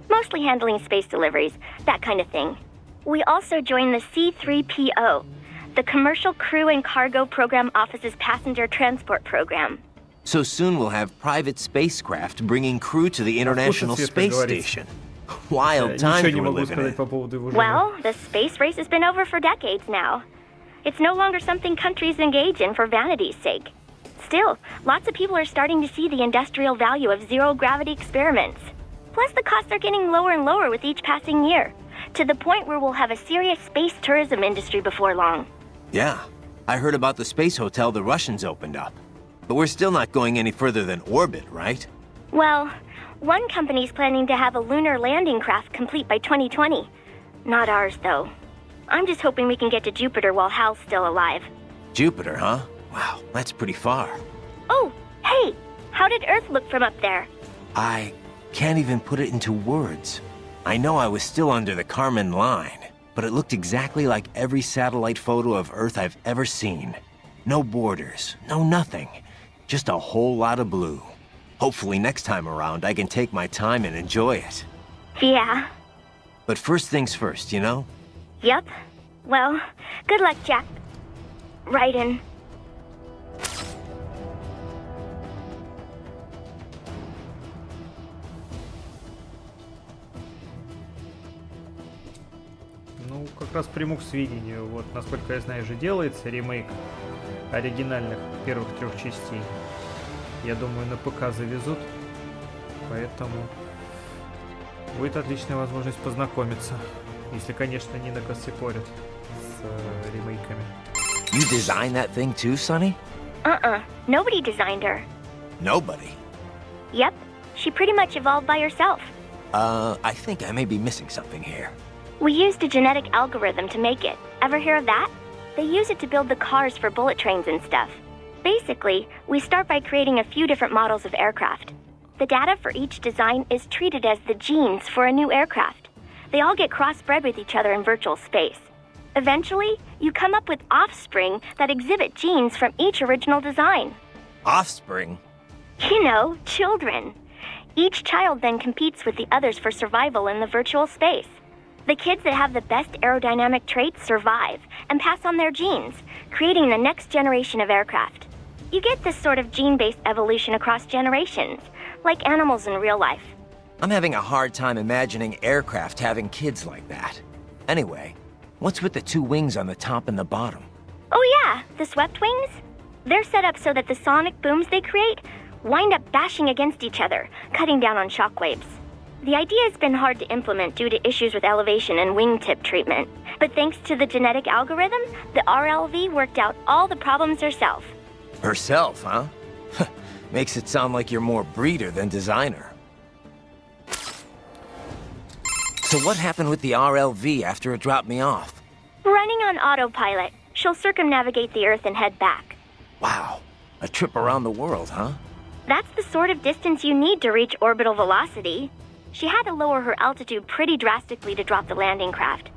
Mostly handling space deliveries, that kind of thing. We also joined the C3PO, the Commercial Crew and Cargo Program Office's Passenger Transport Program. So soon we'll have private spacecraft bringing crew to the International Space Station. Wild times we're living in. Well, the space race has been over for decades now. It's no longer something countries engage in for vanity's sake. Still, lots of people are starting to see the industrial value of zero-gravity experiments. Plus, the costs are getting lower and lower with each passing year, to the point where we'll have a serious space tourism industry before long. Yeah, I heard about the space hotel the Russians opened up. But we're still not going any further than orbit, right? Well, one company's planning to have a lunar landing craft complete by 2020. Not ours, though. I'm just hoping we can get to Jupiter while Hal's still alive. Jupiter, huh? Wow, that's pretty far. Oh, hey! How did Earth look from up there? I can't even put it into words. I know I was still under the Kármán line, but it looked exactly like every satellite photo of Earth I've ever seen. No borders, no nothing. Just a whole lot of blue. Hopefully next time around I can take my time and enjoy it. Yeah. But first things first, you know? Yep. Well, good luck, Jack. Raiden. Ну, как раз приму к сведению. Вот, насколько я знаю, же делается ремейк оригинальных первых 3 частей. Я думаю, на ПК завезут. Поэтому будет отличная возможность познакомиться. Если, конечно, не накосякорят с ремейками. You designed that thing too, Sonny? Nobody designed her. Nobody? Yep. She pretty much evolved by herself. I think I may be missing something here. We used a genetic algorithm to make it. Ever hear of that? They use it to build the cars for bullet trains and stuff. Basically, we start by creating a few different models of aircraft. The data for each design is treated as the genes for a new aircraft. They all get crossbred with each other in virtual space. Eventually, you come up with offspring that exhibit genes from each original design. Offspring? You know, children. Each child then competes with the others for survival in the virtual space. The kids that have the best aerodynamic traits survive and pass on their genes, creating the next generation of aircraft. You get this sort of gene-based evolution across generations, like animals in real life. I'm having a hard time imagining aircraft having kids like that. Anyway, what's with the two wings on the top and the bottom? Oh yeah, the swept wings? They're set up so that the sonic booms they create wind up bashing against each other, cutting down on shockwaves. The idea has been hard to implement due to issues with elevation and wingtip treatment, but thanks to the genetic algorithm, the RLV worked out all the problems herself. Herself, huh? Makes it sound like you're more breeder than designer. So what happened with the RLV after it dropped me off? Running on autopilot, she'll circumnavigate the Earth and head back. Wow, a trip around the world, huh? That's the sort of distance you need to reach orbital velocity. She had to lower her altitude pretty drastically to drop the landing craft.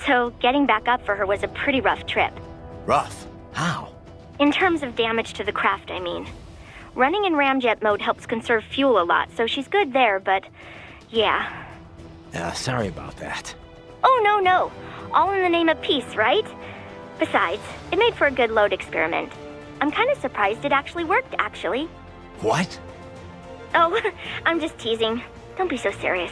So getting back up for her was a pretty rough trip. Rough? How? In terms of damage to the craft, I mean. Running in ramjet mode helps conserve fuel a lot, so she's good there, but yeah. Sorry about that. Oh, no. All in the name of peace, right? Besides, it made for a good load experiment. I'm kind of surprised it actually worked, actually. What? Oh, I'm just teasing. Don't be so serious.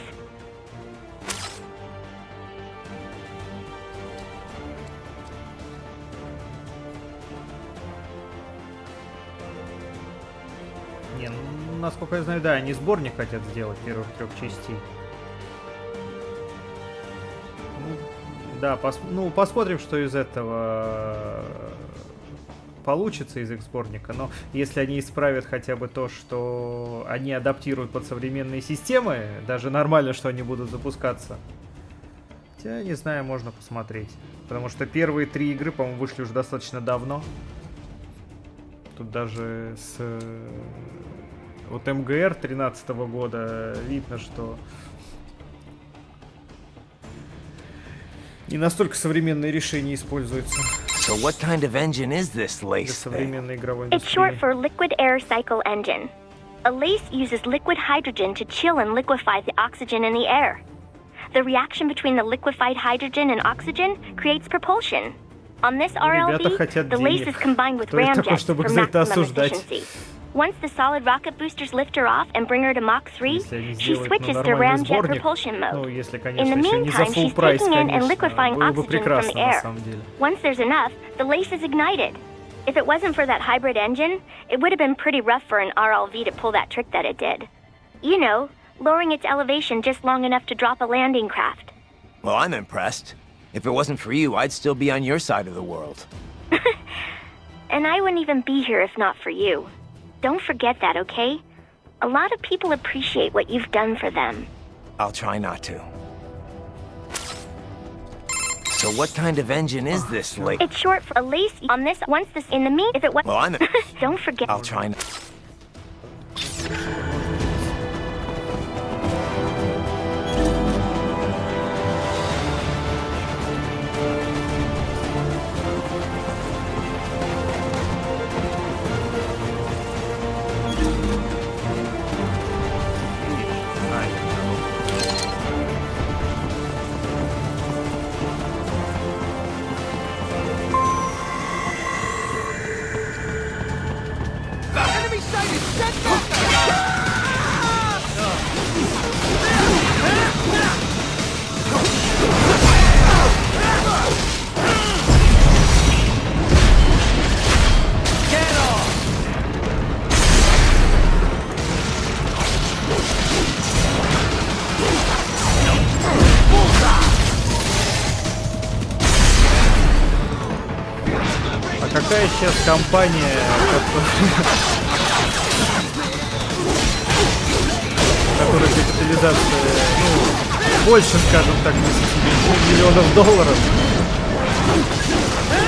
Не, ну, насколько я знаю, да, они сборник хотят сделать первых 3 частей. Ну, да, посмотрим, что из этого получится из их сборника, но если они исправят хотя бы то, что они адаптируют под современные системы, даже нормально, что они будут запускаться. Хотя, не знаю, можно посмотреть. Потому что первые 3 игры, по-моему, вышли уже достаточно давно. Тут даже с вот МГР 13-го года видно, что не настолько современные решения используются. So what kind of engine is this LACE thing? It's short for Liquid Air Cycle Engine. A LACE uses liquid hydrogen to chill and liquefy the oxygen in the air. The reaction between the liquefied hydrogen and oxygen creates propulsion. On this RLV, the LACE is combined with ramjets for maximum efficiency. Once the solid rocket boosters lift her off and bring her to Mach 3, she switches to ramjet propulsion mode. In the meantime, she's taking in and liquefying oxygen from the air. Once there's enough, the LACE is ignited. If it wasn't for that hybrid engine, it would have been pretty rough for an RLV to pull that trick that it did. You know, lowering its elevation just long enough to drop a landing craft. Well, I'm impressed. If it wasn't for you, I'd still be on your side of the world. And I wouldn't even be here if not for you. Don't forget that, okay? A lot of people appreciate what you've done for them. I'll try not to. So what kind of engine is this, LACE? It's short for a LACE on this, once this in the meat, if it was... Well, I'm... Don't forget... I'll try not... такая сейчас компания, которая капитализация, ну, больше, скажем так, 10 миллионов долларов.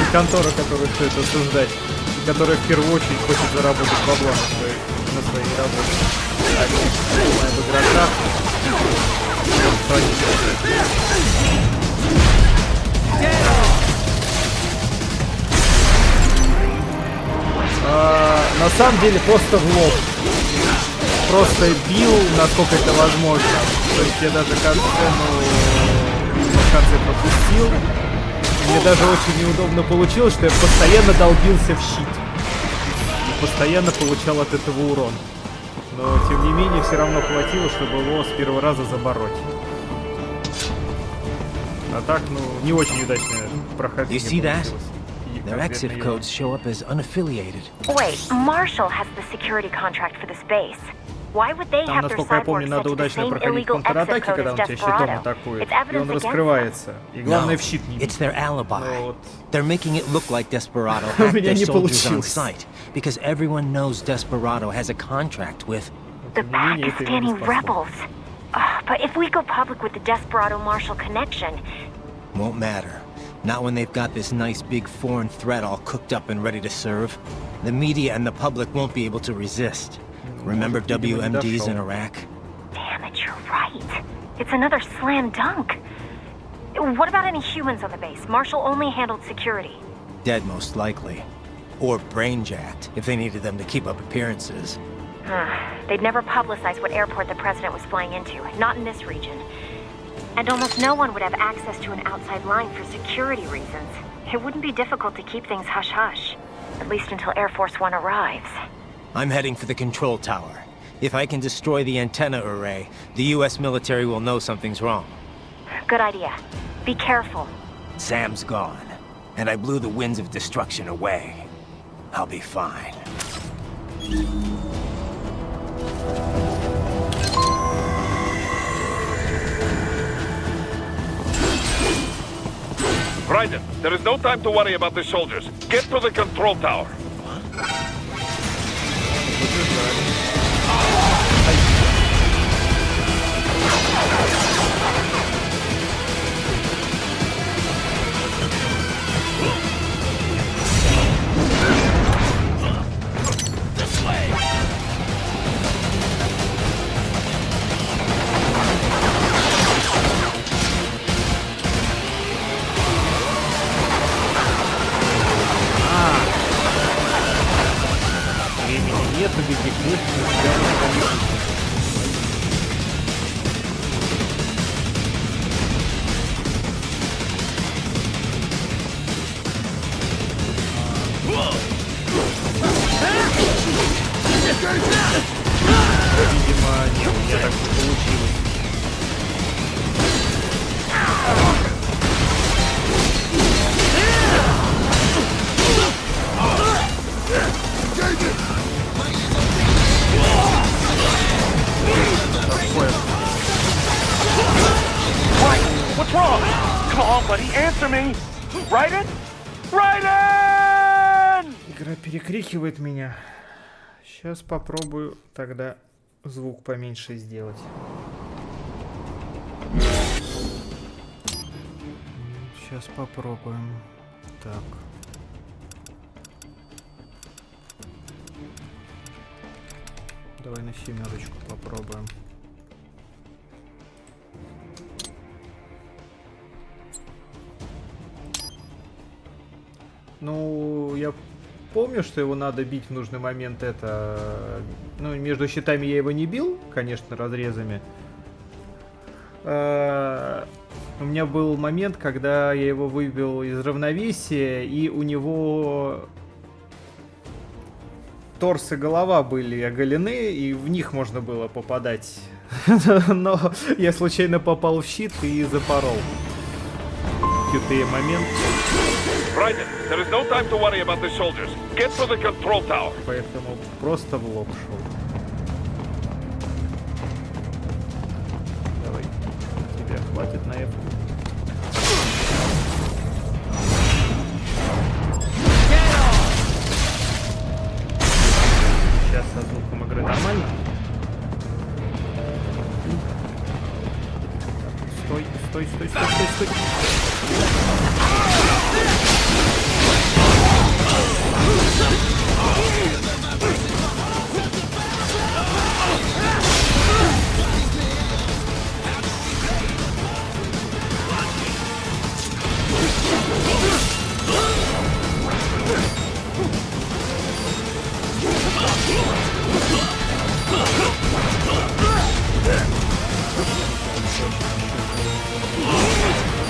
И контора, которая все это осуждать, и которая в первую очередь хочет заработать бабла на своей работе. Так, об игроках. На самом деле просто в лоб. Просто бил, насколько это возможно. То есть я даже сцену в конце пропустил. Мне даже очень неудобно получилось, что я постоянно долбился в щит. И постоянно получал от этого урон. Но тем не менее все равно хватило, чтобы его с первого раза забороть. А так, ну, не очень удачно прохождение получилось. Their exit codes show up as unaffiliated. Wait, Marshall has the security contract for the space. Why would they have their cyborgs set to the same illegal exit code as Desperado? It's evidence against them. И главное, в щит не бить. It's their alibi. They're making it look like Desperado had their soldiers on site because everyone knows Desperado has a contract with the Pakistani rebels. But if we go public with the Desperado-Marshall connection... Won't matter. Not when they've got this nice big foreign threat all cooked up and ready to serve. The media and the public won't be able to resist. Remember WMDs in Iraq? Damn it, you're right. It's another slam dunk. What about any humans on the base? Marshall only handled security. Dead, most likely. Or brain-jacked, if they needed them to keep up appearances. They'd never publicize what airport the president was flying into, not in this region. And almost no one would have access to an outside line for security reasons. It wouldn't be difficult to keep things hush-hush, at least until Air Force One arrives. I'm heading for the control tower. If I can destroy the antenna array, the US military will know something's wrong. Good idea. Be careful. Sam's gone, and I blew the winds of destruction away. I'll be fine. Raiden, there is no time to worry about the soldiers. Get to the control tower. This way. Нету бегать, видимо, не, у меня так не получилось. What's wrong? Come on, buddy, answer me. Raiden? Raiden! Игра перекрикивает меня. Сейчас попробую тогда звук поменьше сделать. Сейчас попробуем. Так. Давай на 7 попробуем. Ну, я помню, что его надо бить в нужный момент. Ну, между щитами я его не бил, конечно, разрезами. У меня был момент, когда я его выбил из равновесия, и у него торс и голова были оголены, и в них можно было попадать. Но я случайно попал в щит и запорол. Крутые моменты. Raiden, there is no time to worry about the soldiers. Get to the control tower. Поэтому просто в лоб шел. Давай. Тебя хватит на это. Стой, стой, стой, стой, стой.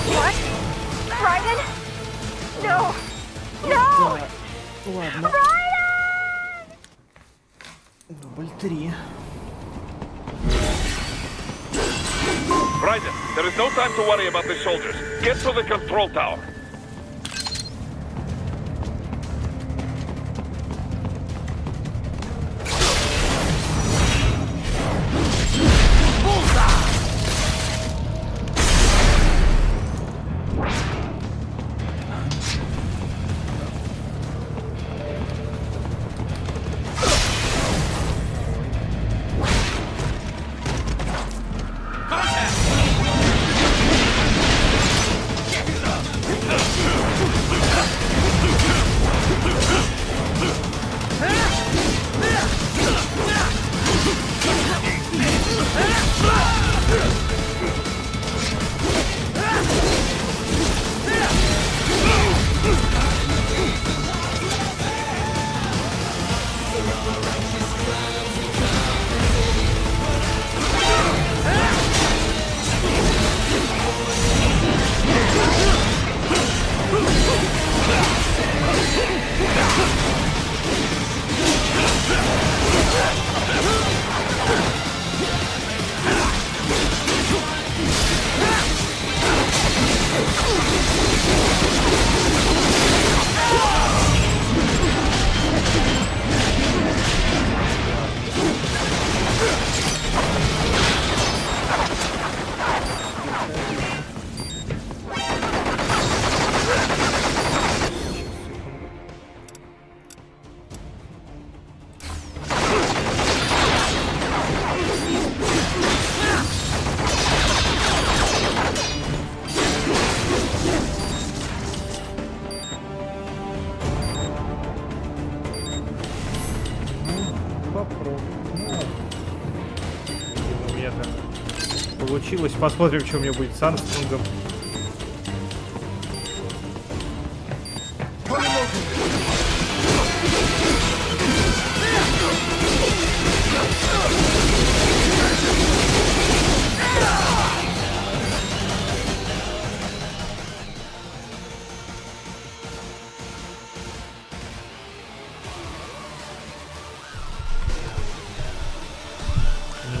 What? Raiden? No! No! Ладно. Raiden! Дубль 3. Raiden, there is no time to worry about the soldiers. Get to the control tower. Получилось. Посмотрим, что у меня будет с Армстронгом.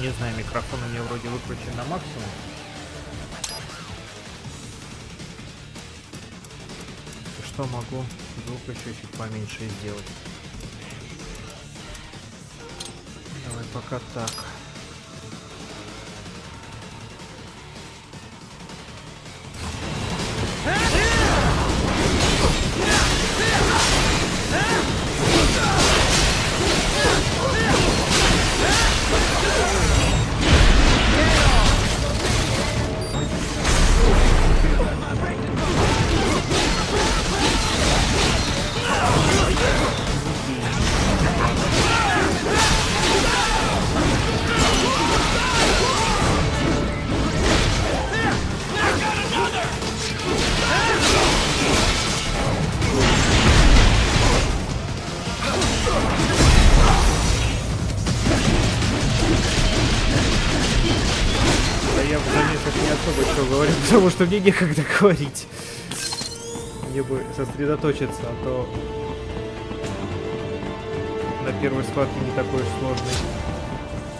Не знаю, микрофон у меня вроде выкручен на максимум. Что могу звук еще чуть поменьше сделать. Давай пока так. Я в заметках не особо что говорю, потому что мне некогда говорить. Мне бы сосредоточиться, а то на первой схватке не такой уж сложный.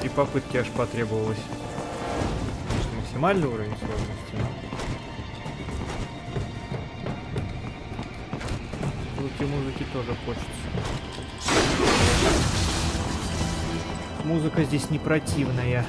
И попытки аж потребовалось. Конечно, максимальный уровень сложности. Звуки музыки тоже хочется. Музыка здесь не противная.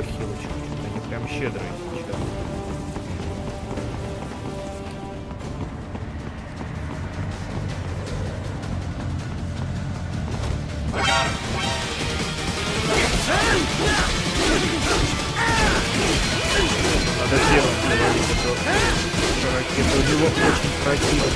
хилочек. Они прям щедрые сейчас. Надо первым говорить, это ракета у него очень противная.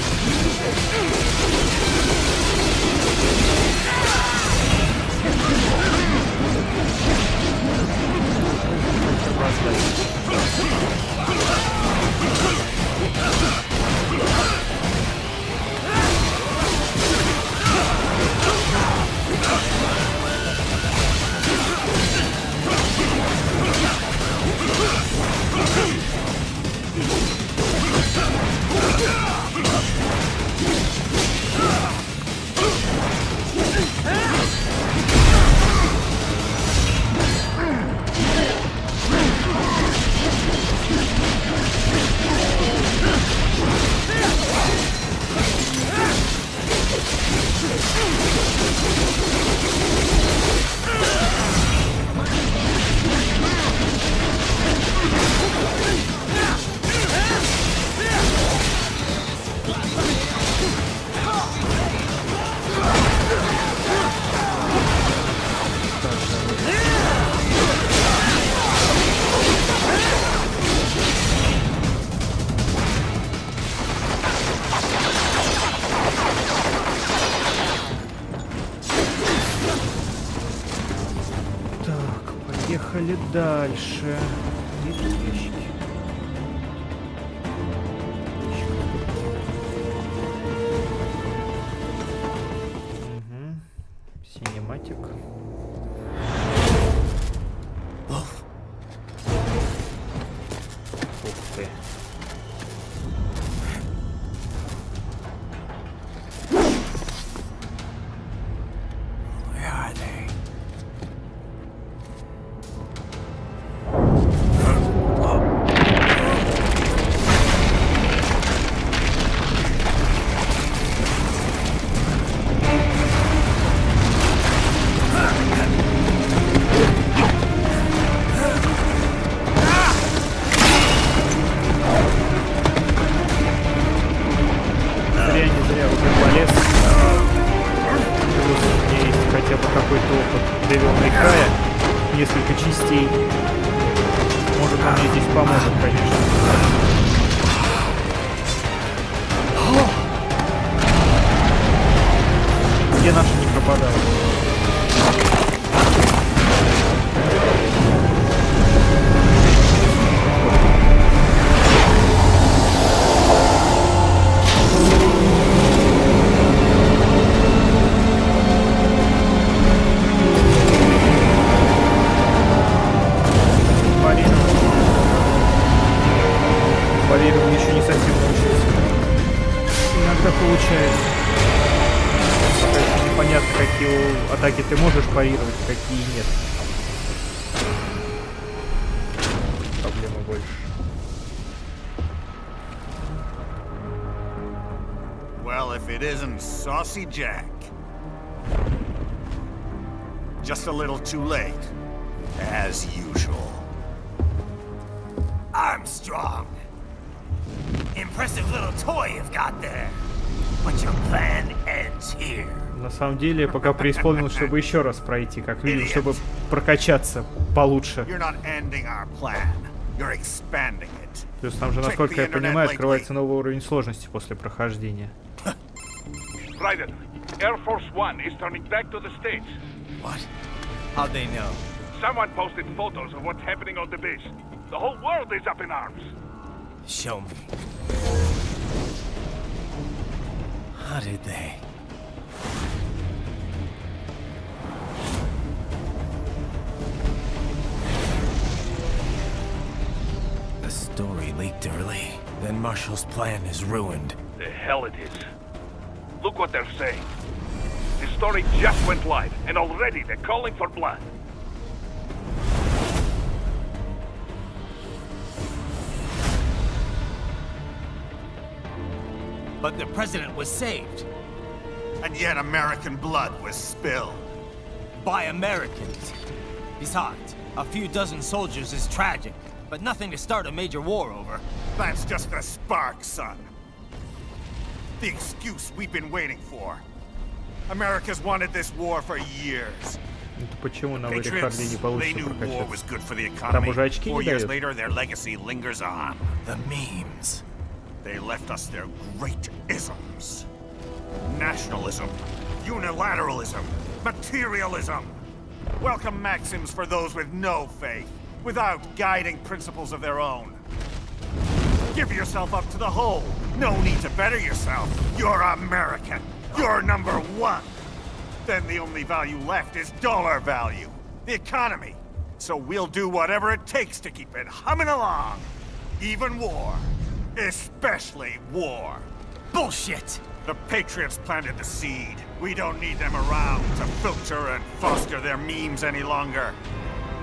Поехали дальше. И тут ящики. Угу. Синематик. Ух ты. Несколько частей. Может, он мне здесь поможет, конечно. Где наша не пропадала? Парирование еще не совсем научился. Иногда получается. Пока еще непонятно, какие атаки ты можешь парировать, какие нет. Проблема больше. Well, if it isn't Saucy Jack. Just a little too late, as usual. Armstrong. Impressive little toy you've got there. But your plan ends here. На самом деле, пока преисполнил, чтобы еще раз пройти, как видим, чтобы прокачаться получше. Плюс там же, насколько я понимаю, открывается новый уровень сложности после прохождения. Raiden, Air Force One is turning back to the States. What? How'd they know? Someone posted photos of what's happening on the base. The whole world is up in arms. Show me. How did they? The story leaked early. Then Marshall's plan is ruined. The hell it is. Look what they're saying. The story just went live, and already they're calling for blood. But the president was saved. And yet American blood was spilled. By Americans. Besides, a few dozen soldiers is tragic, but nothing to start a major war over. That's just the spark, son. The excuse we've been waiting for. America's wanted this war for years. Почему на Рихарде не They получится knew war was прокачаться? good for the Там economy. уже очки 4 не years дают. later, their legacy lingers on. The memes. They left us their great isms. Nationalism, unilateralism, materialism. Welcome maxims for those with no faith, without guiding principles of their own. Give yourself up to the whole. No need to better yourself. You're American. You're number one. Then the only value left is dollar value. The economy. So we'll do whatever it takes to keep it humming along. Even war. Especially war. Bullshit! The Patriots planted the seed. We don't need them around to filter and foster their memes any longer.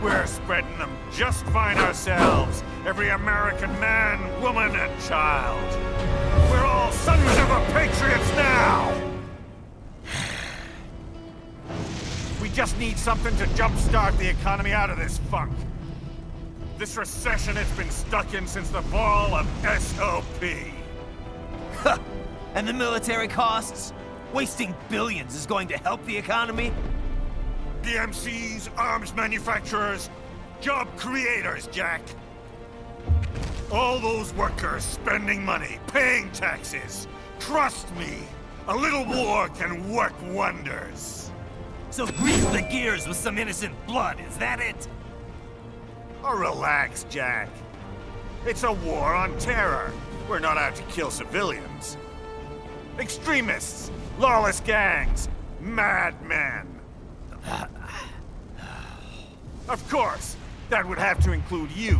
We're spreading them just fine ourselves. Every American man, woman, and child. We're all sons of the Patriots now! We just need something to jumpstart the economy out of this funk. This recession it's been stuck in since the fall of SOP. Huh. And the military costs? Wasting billions is going to help the economy? DMCs, arms manufacturers, job creators, Jack. All those workers spending money, paying taxes. Trust me, a little war can work wonders. So grease the gears with some innocent blood, is that it? Oh, relax, Jack. It's a war on terror. We're not out to kill civilians. Extremists, lawless gangs, madmen. Of course, that would have to include you.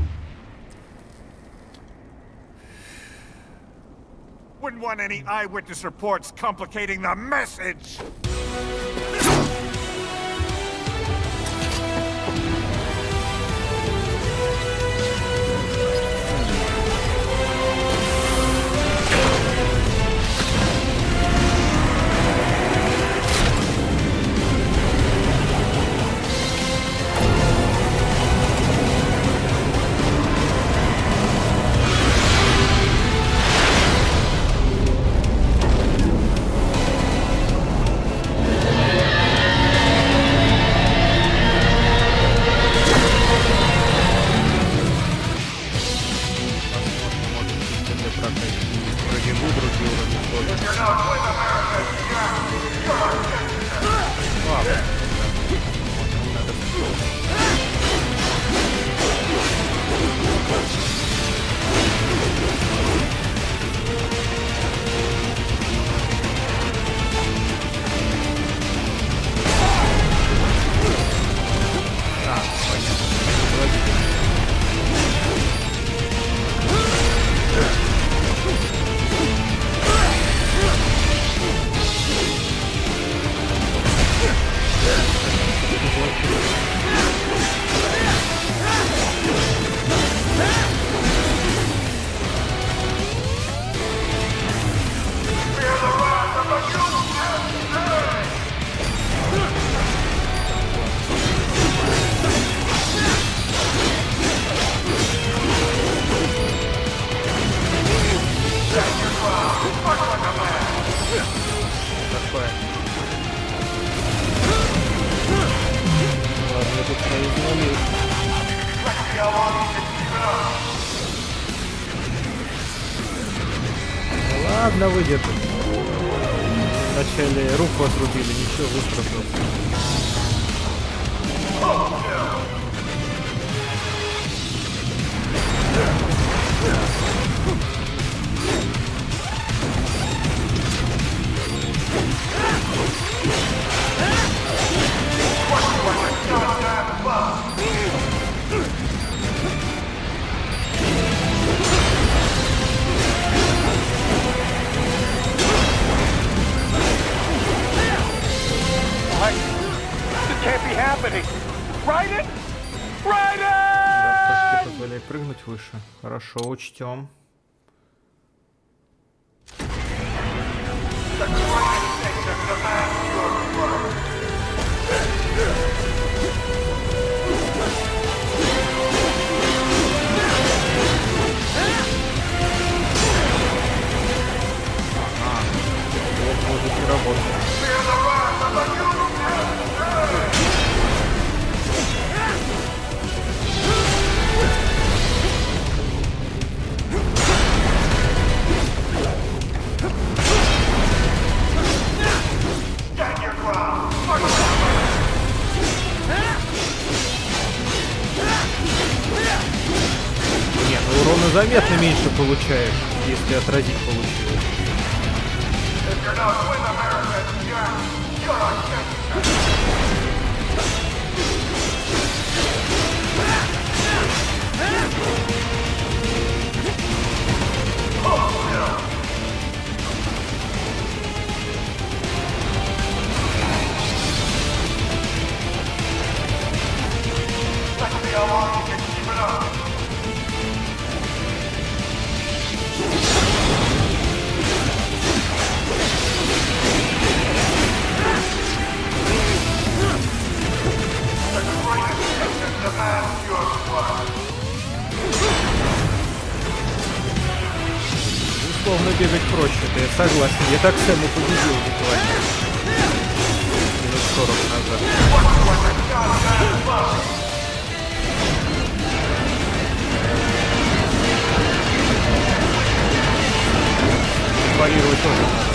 Wouldn't want any eyewitness reports complicating the message. Ладно, выдержит. Вначале руку отрубили, ничего, выстрелился. Да, позволяет прыгнуть выше. Хорошо, учтем. заметно меньше получаешь, если отразить получилось. Условно бегать проще, да я согласен. Я так Сэму победил буквально. Минут 40 назад. Парировать тоже надо.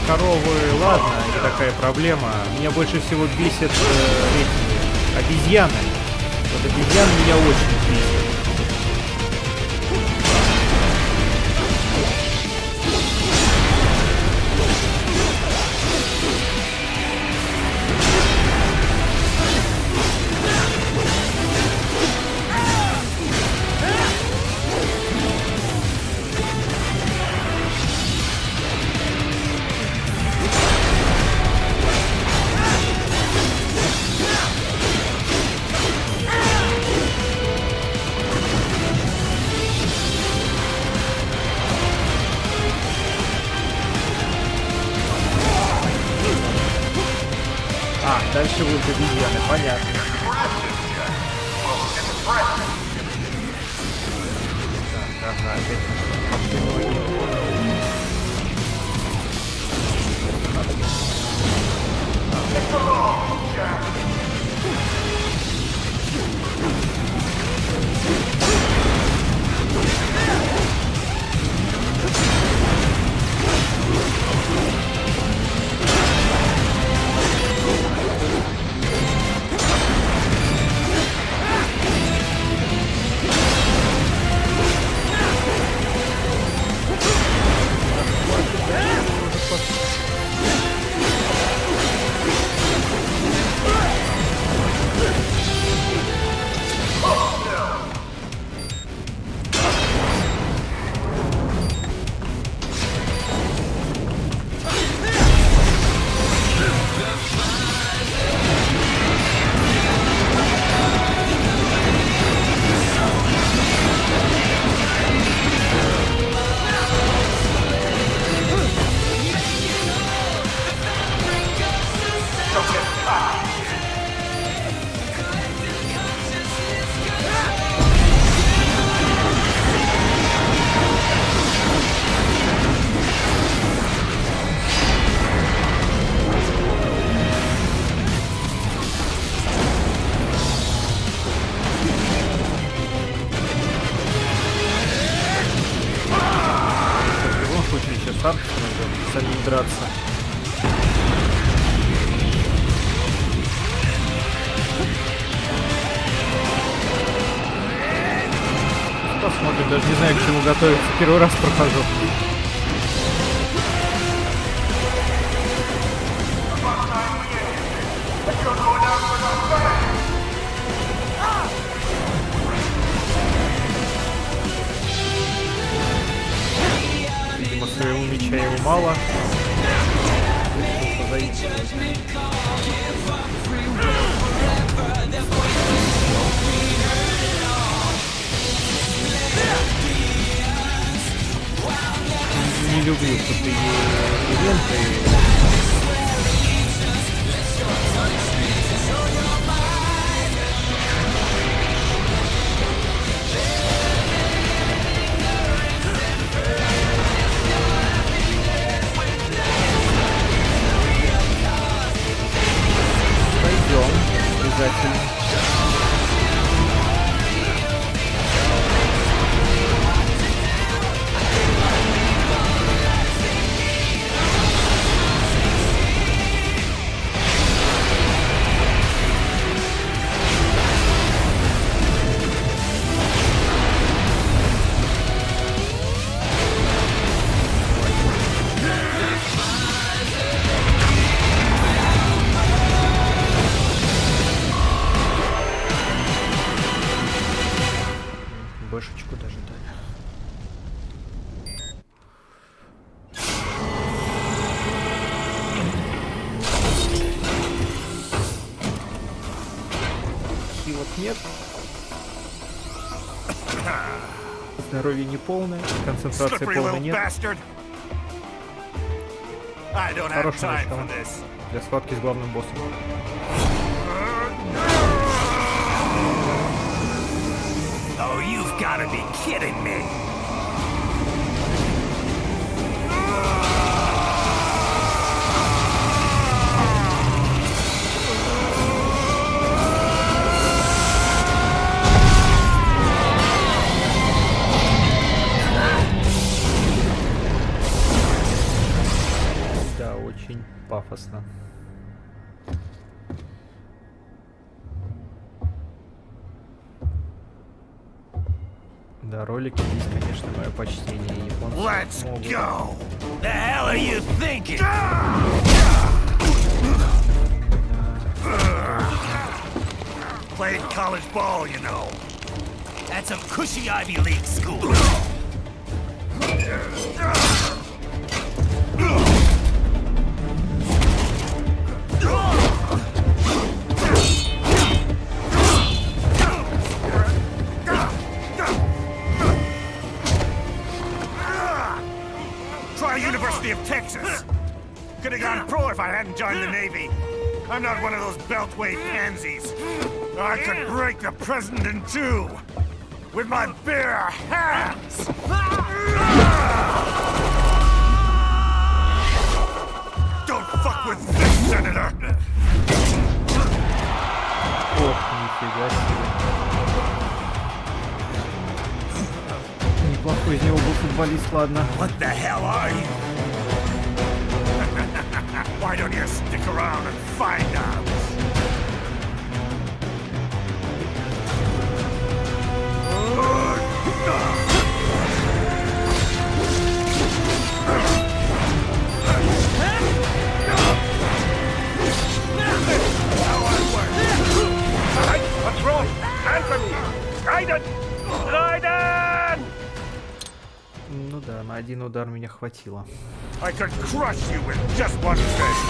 Коровы, ладно, не такая проблема. Меня больше всего бесит эти обезьяны. Вот обезьяны меня очень бесит. Дальше будут обезьяны, понятно. Так, ага, опять. танки надо самим драться. Посмотрим, даже не знаю, к чему готовиться. Первый раз прохожу. Видимо, своего меча его мало. Не люблю крутые ивенты. Пойдем, обязательно. Бэшечку даже дали. Хилок нет. Здоровье не полное, концентрация полная нет. Хорошее начало для схватки с главным боссом. Oh, you've got to be kidding me! Да, очень пафосно. Да, ролики здесь, конечно, мое почтение. Японцы Let's go! The hell are you thinking? Played college ball, you know. That's a cushy Ivy League school. University of Texas. Could have gone pro if I hadn't joined the Navy. I'm not one of those beltway pansies. I could break the president in two with my bare hands. Don't fuck with this, Senator. Ох, нифига себе. Неплохой из него был футболист, ладно. What the hell are you? Why don't you stick around and find out? What's wrong? Anthony! Raiden! Raiden! Ну да, на один удар меня хватило. I could crush you with just one fist.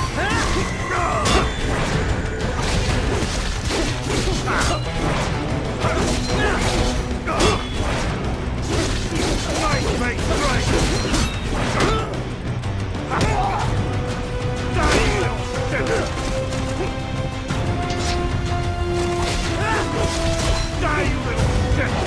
Nice big strike. Die, you little sinner. Die, you little sinner.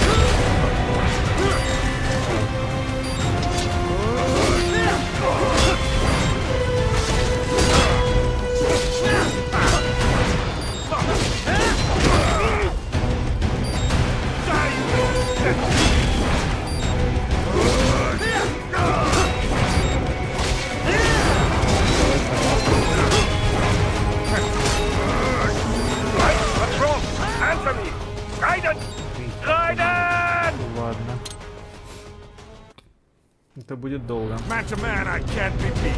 Это будет долго. Man to man, I can't be beat.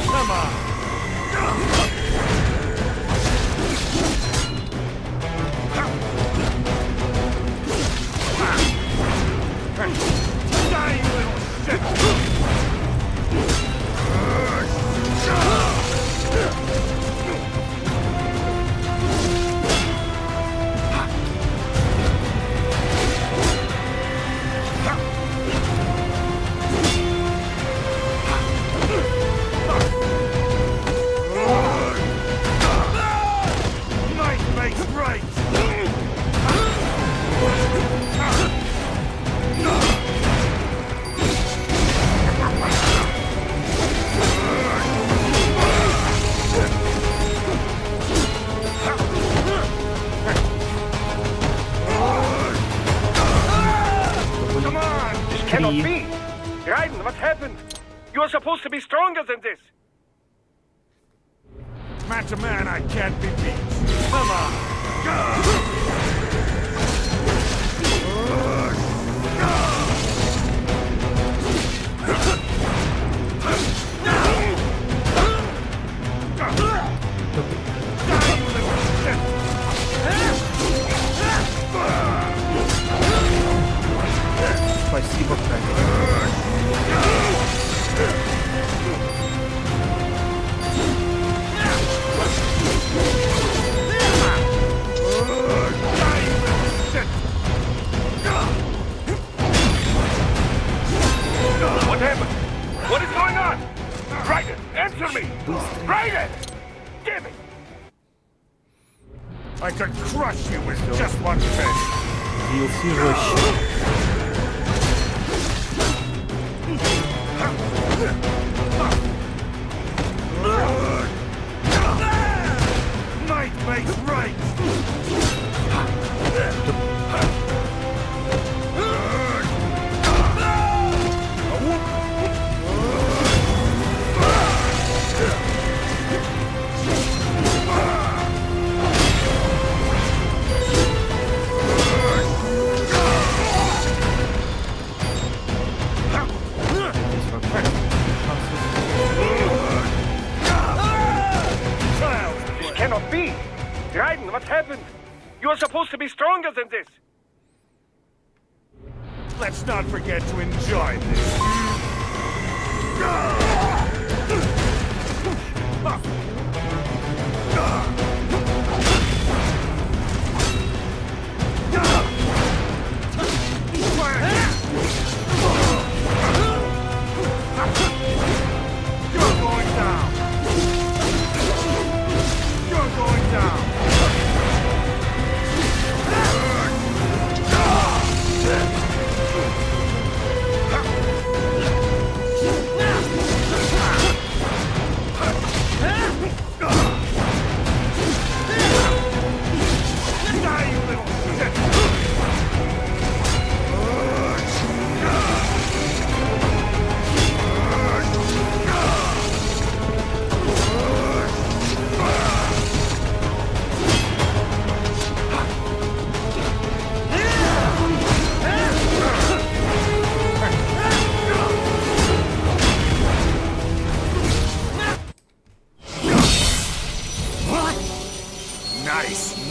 Come on. Die, you little shit! Cannot be! Raiden, what happened? You are supposed to be stronger than this! Man to man, I can't be beat. Come on! Спасибо, Катя. What happened? What is going on? Raiden, answer me! Raiden! Damn it! I could crush you with just one fist. DLC жестче. Might makes right. This cannot be! Raiden, what happened? You are supposed to be stronger than this! Let's not forget to enjoy this. You're going down. You're going down.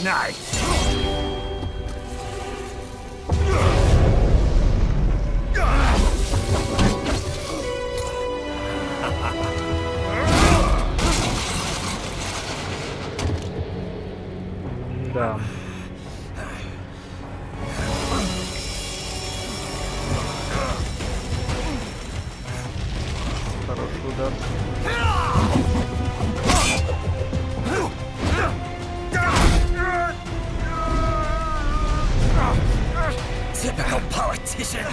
Nice. Да. Хороший удар. Typical politician.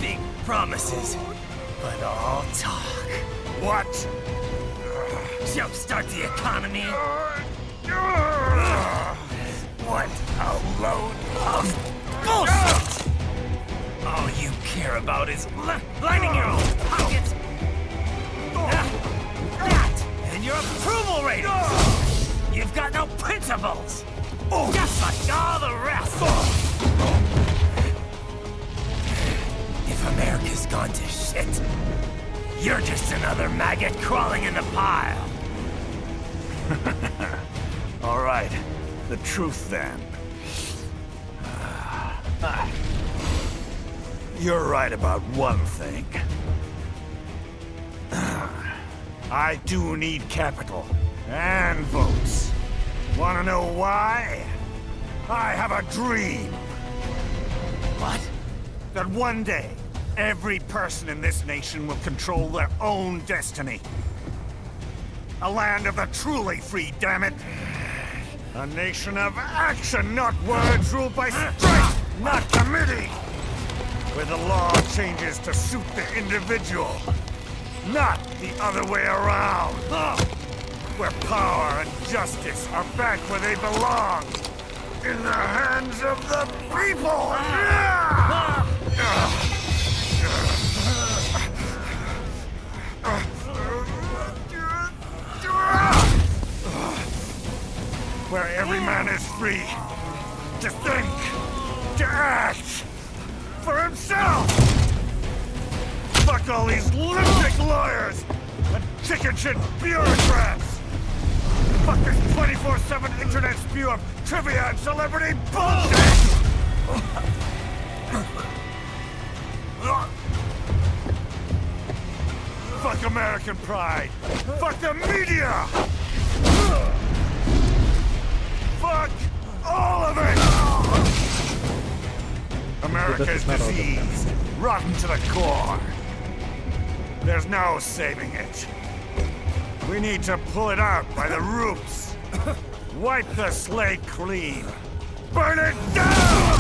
Big promises, but all talk. What? Jumpstart the economy. What a load of bullshit! All you care about is lining your own pockets. That and your approval ratings. You've got no principles. Just like all the rest. If If America's gone to shit, you're just another maggot crawling in the pile. All right, the truth then. You're right about one thing. I do need capital and votes. Wanna know why? I have a dream. What? That one day, every person in this nation will control their own destiny. A land of the truly free, damn it! A nation of action, not words, ruled by strength, not committee! Where the law changes to suit the individual, not the other way around! Where power and justice are back where they belong! In the hands of the people! Where every man is free to think, to act for himself! Fuck all these lipstick lawyers and chicken shit bureaucrats! Fuck this 24/7 internet spew of trivia and celebrity bullshit! Fuck American pride! Fuck the media! Fuck all of it! America's diseased, rotten to the core. There's no saving it. We need to pull it out by the roots. Wipe the slate clean. Burn it down!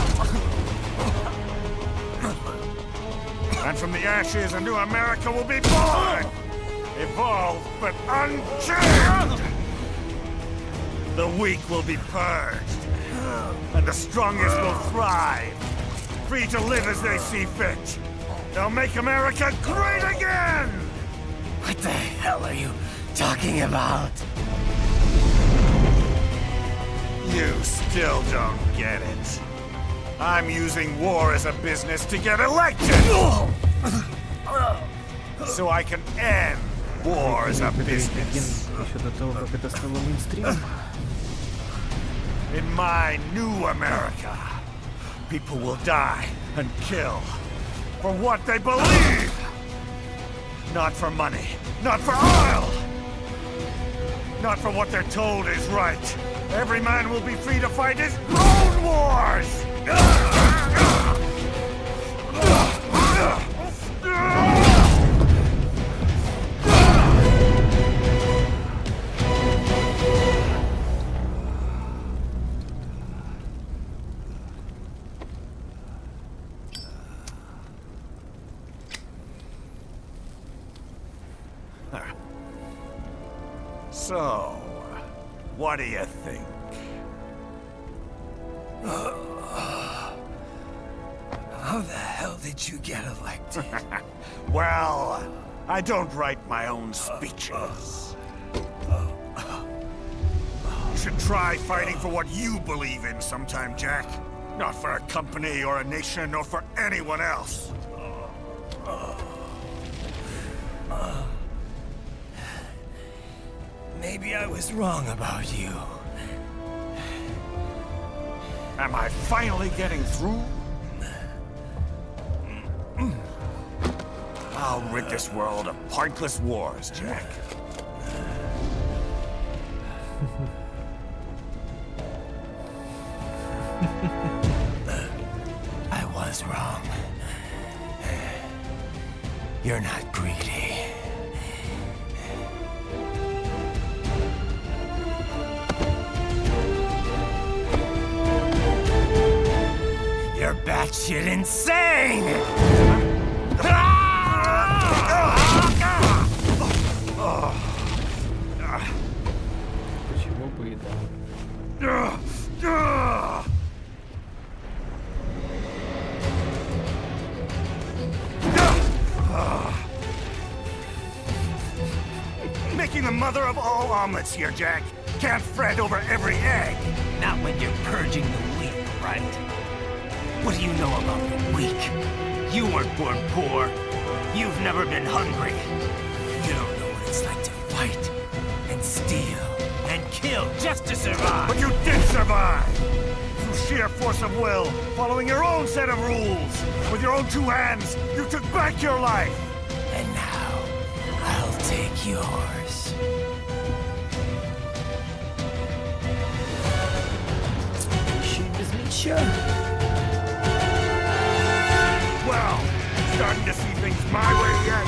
And from the ashes, a new America will be born! Evolved, but unchained! The weak will be purged. And the strongest will thrive. Free to live as they see fit. They'll make America great again! What the hell are you talking about? You still don't get it. I'm using war as a business to get elected! So I can end war as a business. In my new America, people will die and kill for what they believe! Not for money, not for oil! Not for what they're told is right. Every man will be free to fight his own wars! So, what do you think? How the hell did you get elected? Well, I don't write my own speeches. You should try fighting for what you believe in sometime, Jack. Not for a company or a nation or for anyone else. Maybe I was wrong about you. Am I finally getting through? I'll rid this world of pointless wars, Jack. I was wrong. You're not greedy. You're batshit insane! Почему бы и да? Making the mother of all omelets here, Jack. Can't fret over every egg. Not when you're purging the weak, right? What do you know about the weak? You weren't born poor. You've never been hungry. You don't know what it's like to fight and steal and kill just to survive. But you did survive! Through sheer force of will, following your own set of rules. With your own 2 hands, you took back your life! And now, I'll take yours. Well, starting to see things my way yet.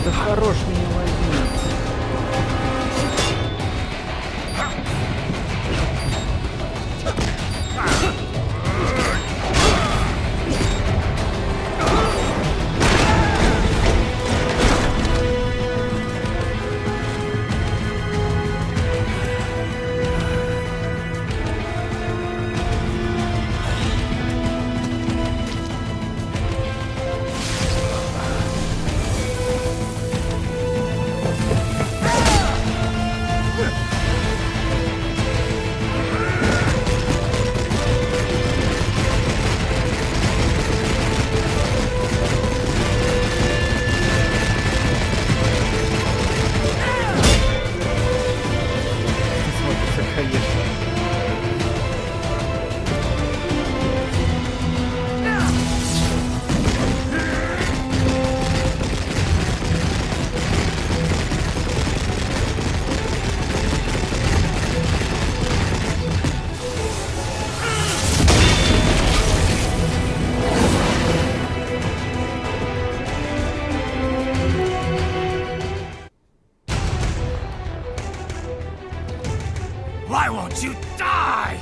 Да хорош меня ловить. Why won't you die?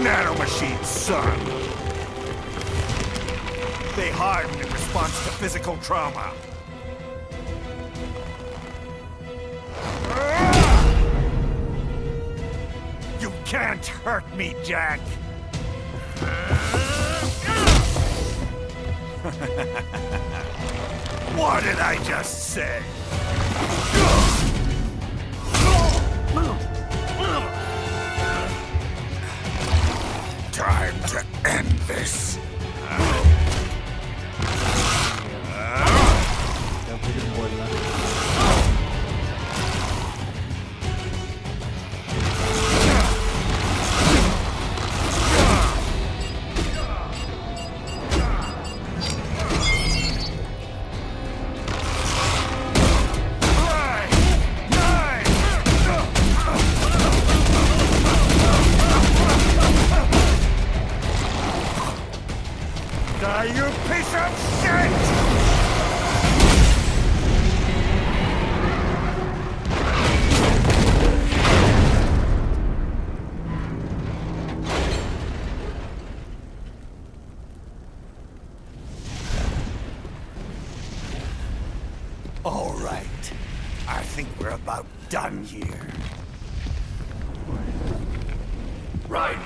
Nanomachines, son! They harden in response to physical trauma. You can't hurt me, Jack! What did I just say? Time to end this. Да будет больно. Die, you piece of shit! All right. I think we're about done here. Right.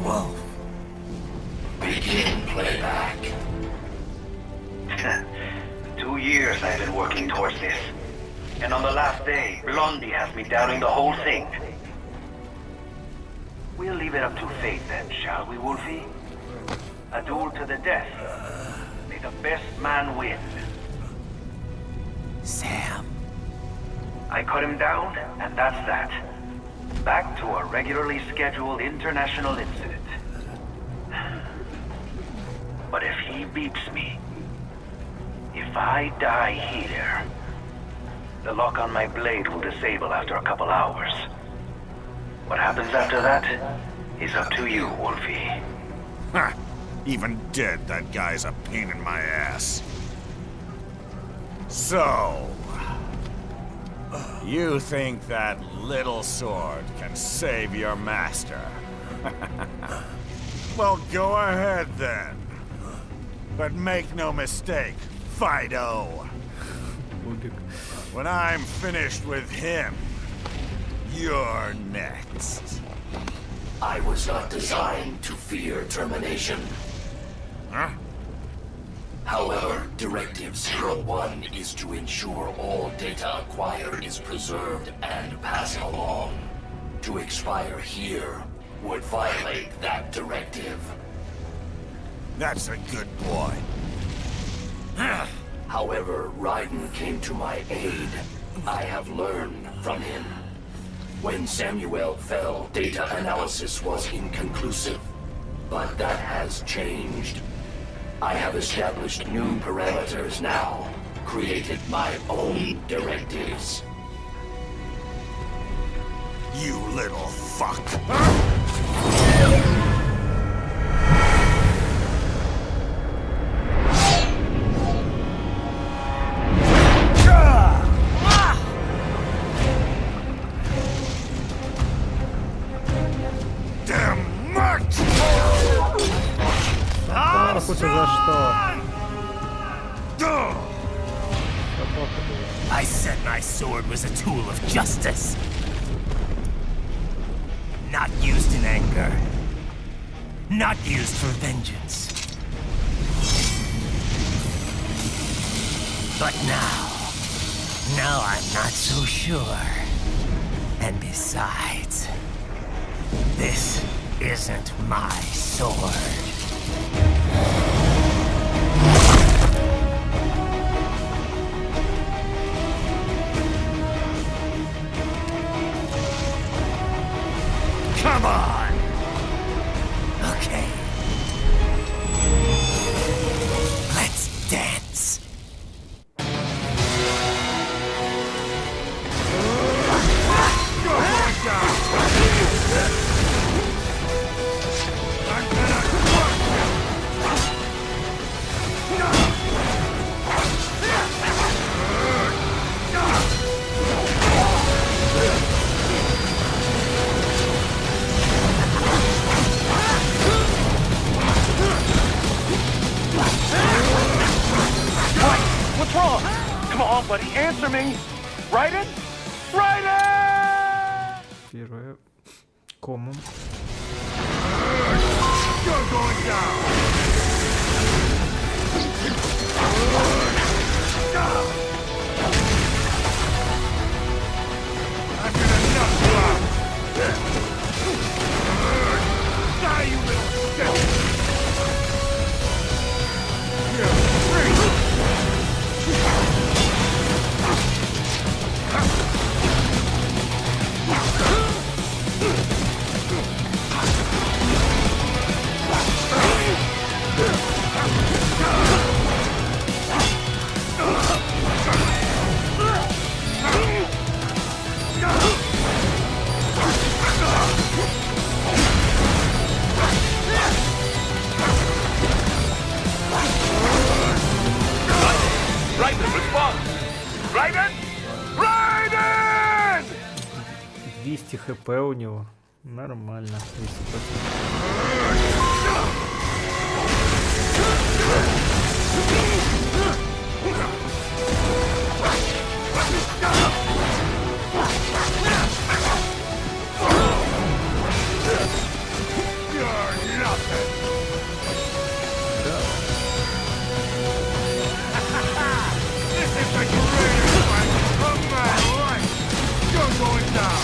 Wolf. Begin playback. 2 years I've been working towards this. And on the last day, Blondie has me doubting the whole thing. We'll leave it up to fate then, shall we, Wolfie? A duel to the death. May the best man win. Sam. I cut him down, and that's that. Back to a regularly scheduled international incident. But if he beeps me, if I die here, the lock on my blade will disable after a couple hours. What happens after that is up to you, Wolfie. Ha! Even dead, that guy's a pain in my ass. So... you think that little sword can save your master? Well, go ahead then. But make no mistake, Fido. When I'm finished with him, you're next. I was not designed to fear termination. Huh? However, Directive 01 is to ensure all data acquired is preserved and passed along. To expire here would violate that directive. That's a good boy. However, Raiden came to my aid. I have learned from him. When Samuel fell, data analysis was inconclusive. But that has changed. I have established new parameters now, created my own directives. You little fuck. За что? I said my sword was a tool of justice. Not used in anger. Not used for vengeance. But now I'm not so sure. And besides, this isn't my sword. Come on! Okay. Let's dance. What's wrong? Come on, buddy, answer me. Raiden? Raiden! Первое. Комом. You're going down. I'm gonna knock you out. Die, you little shit. Raiden, respond! Raiden! Raiden! 200 хп у него. Нормально. 200%. You're nothing. This is the greatest fight of my life. You're going down.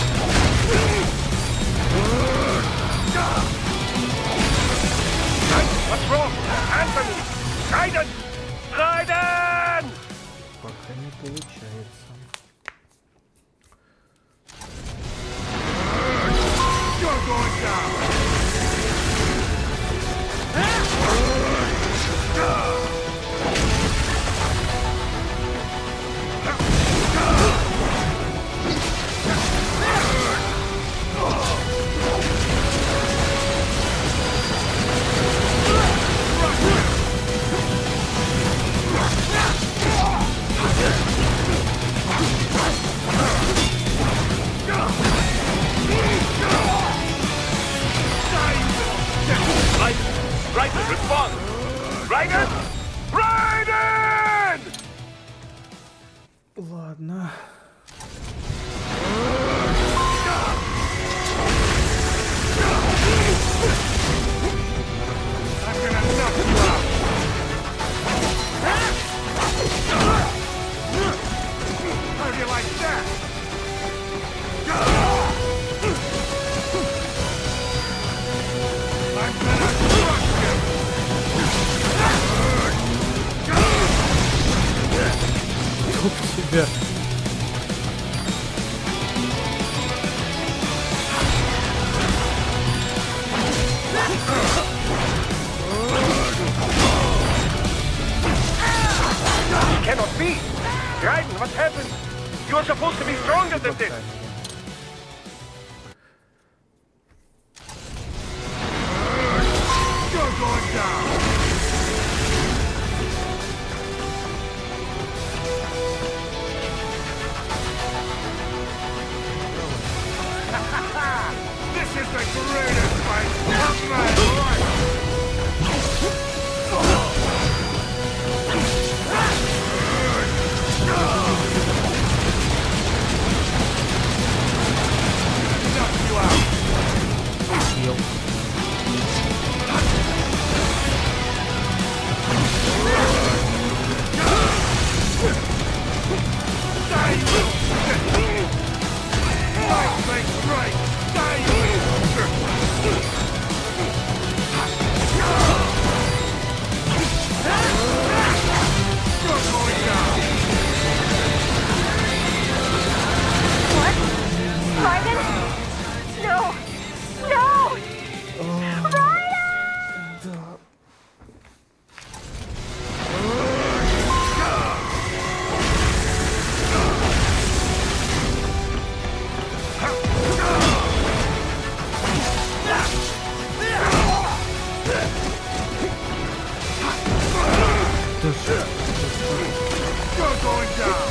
What's wrong? Answer me! Raiden! Raiden! Пока не получается. You're going down. Raiden, respond! Raiden! Raiden! Ладно. I'm gonna knock you out! How do you like that? I'm gonna crush you! Чтоб тебя. Cannot be! Raiden, what happened? You are supposed to be stronger than this! You're going down! This is the greatest fight of my life! Knock you out! Die, you little shit! Right, right! Die, you little shit! You're going down! What? Raiden? No! No! Raiden! You're going down!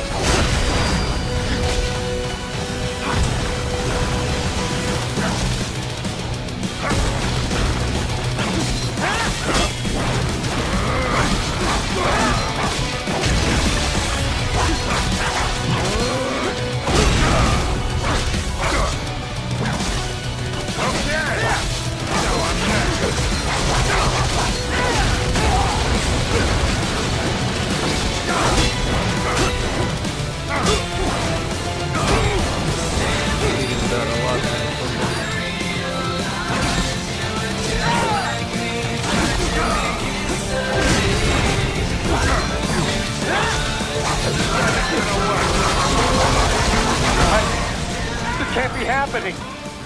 This can't be happening!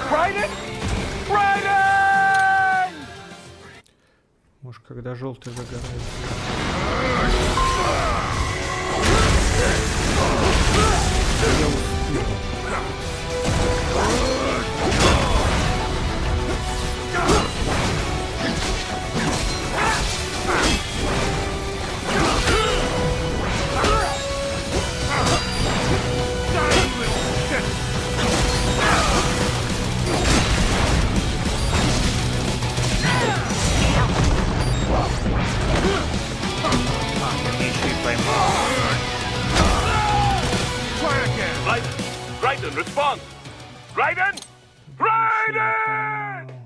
Raiden! Raiden! Может, когда желтый загорается. Raiden, respond! Raiden! Raiden!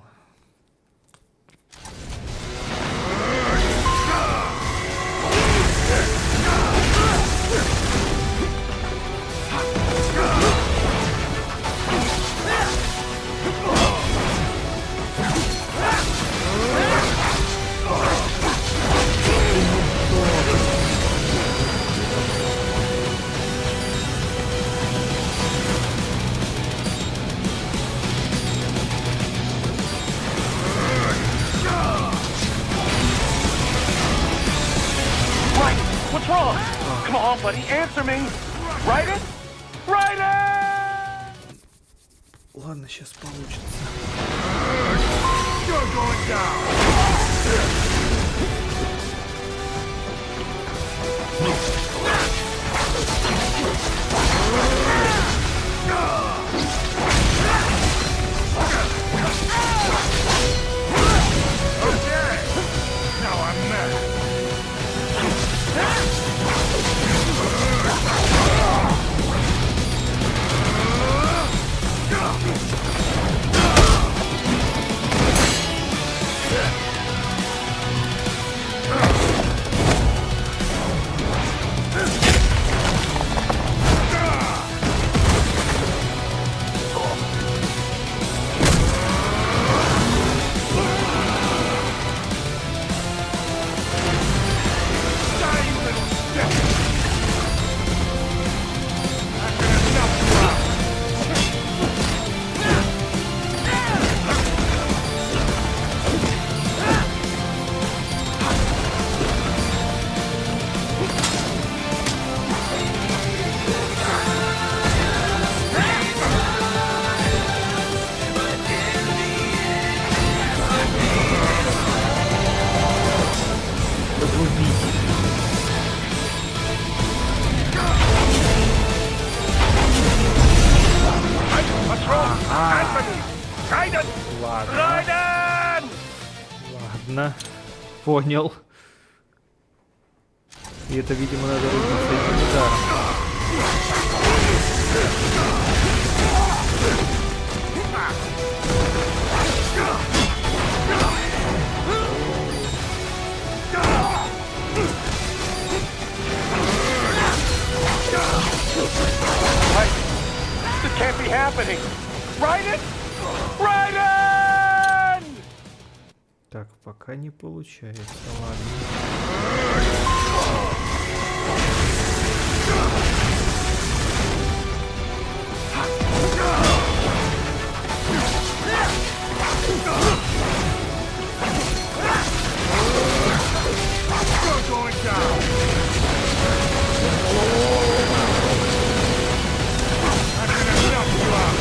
What's wrong? Come on, buddy, answer me! Raiden? Raiden! Ладно, сейчас получится. You're going down! Okay! Ладно. Понял. И это, видимо, надо рубиться этим ударом. This can't be happening. Raiden! Raiden! Так, пока не получается. Ладно. You're going down. I'm gonna knock you out.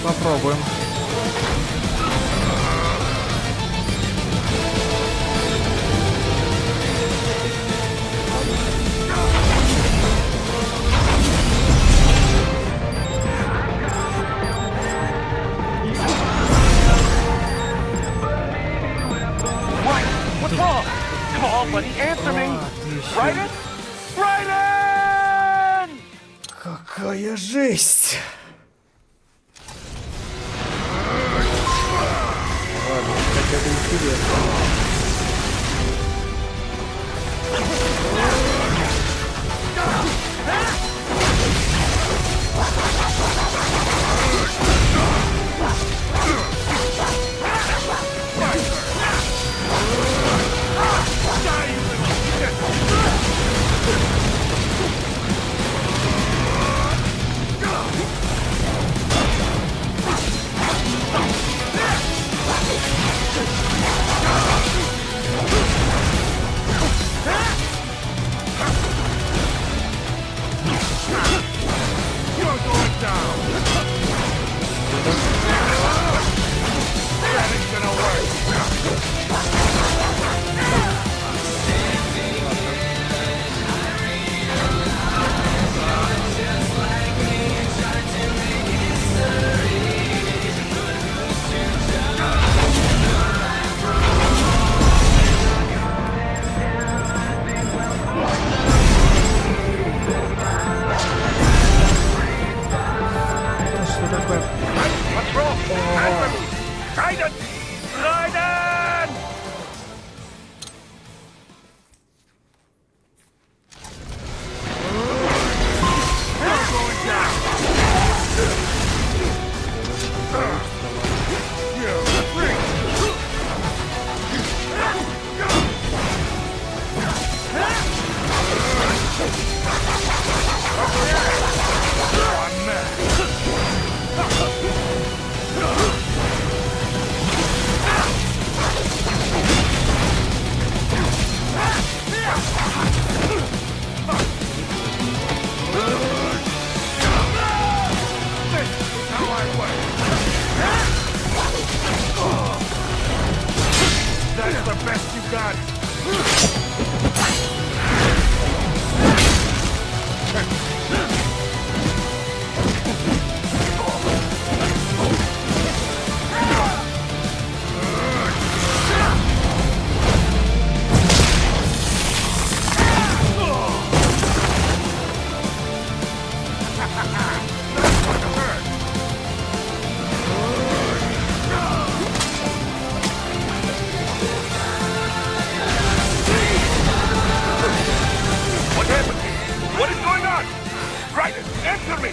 Попробуем. What's wrong? Come on, buddy, answer me. Raiden? Raiden! Какая жесть! Ладно, хотя бы интересно. Raiden! Raiden! best you got. What happened? What is going on? Raiden, answer me!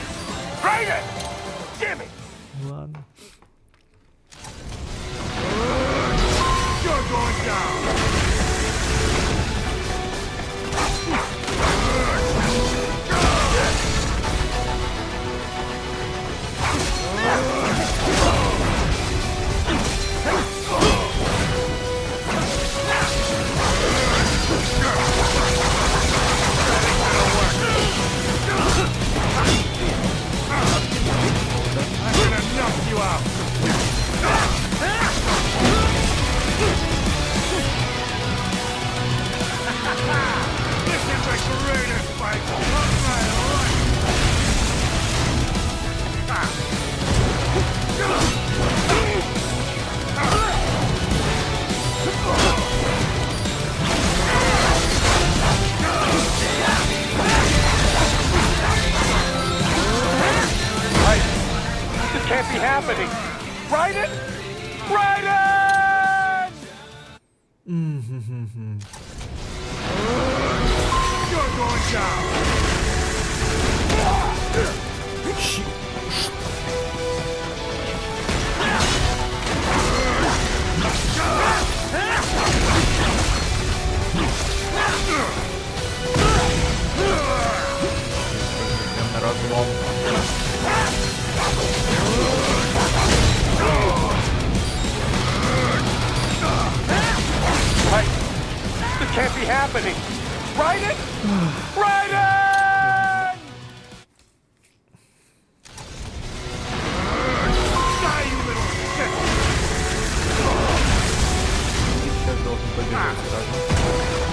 Raiden! Damn it! Ладно. You're going down. I'm gonna knock you out. This is the greatest fight of my life. This can't be happening! Raiden! Raiden! You're going down. На разлом. This can't be happening! Raiden! Raiden! Die, you little shit. Сейчас должен побежать сразу.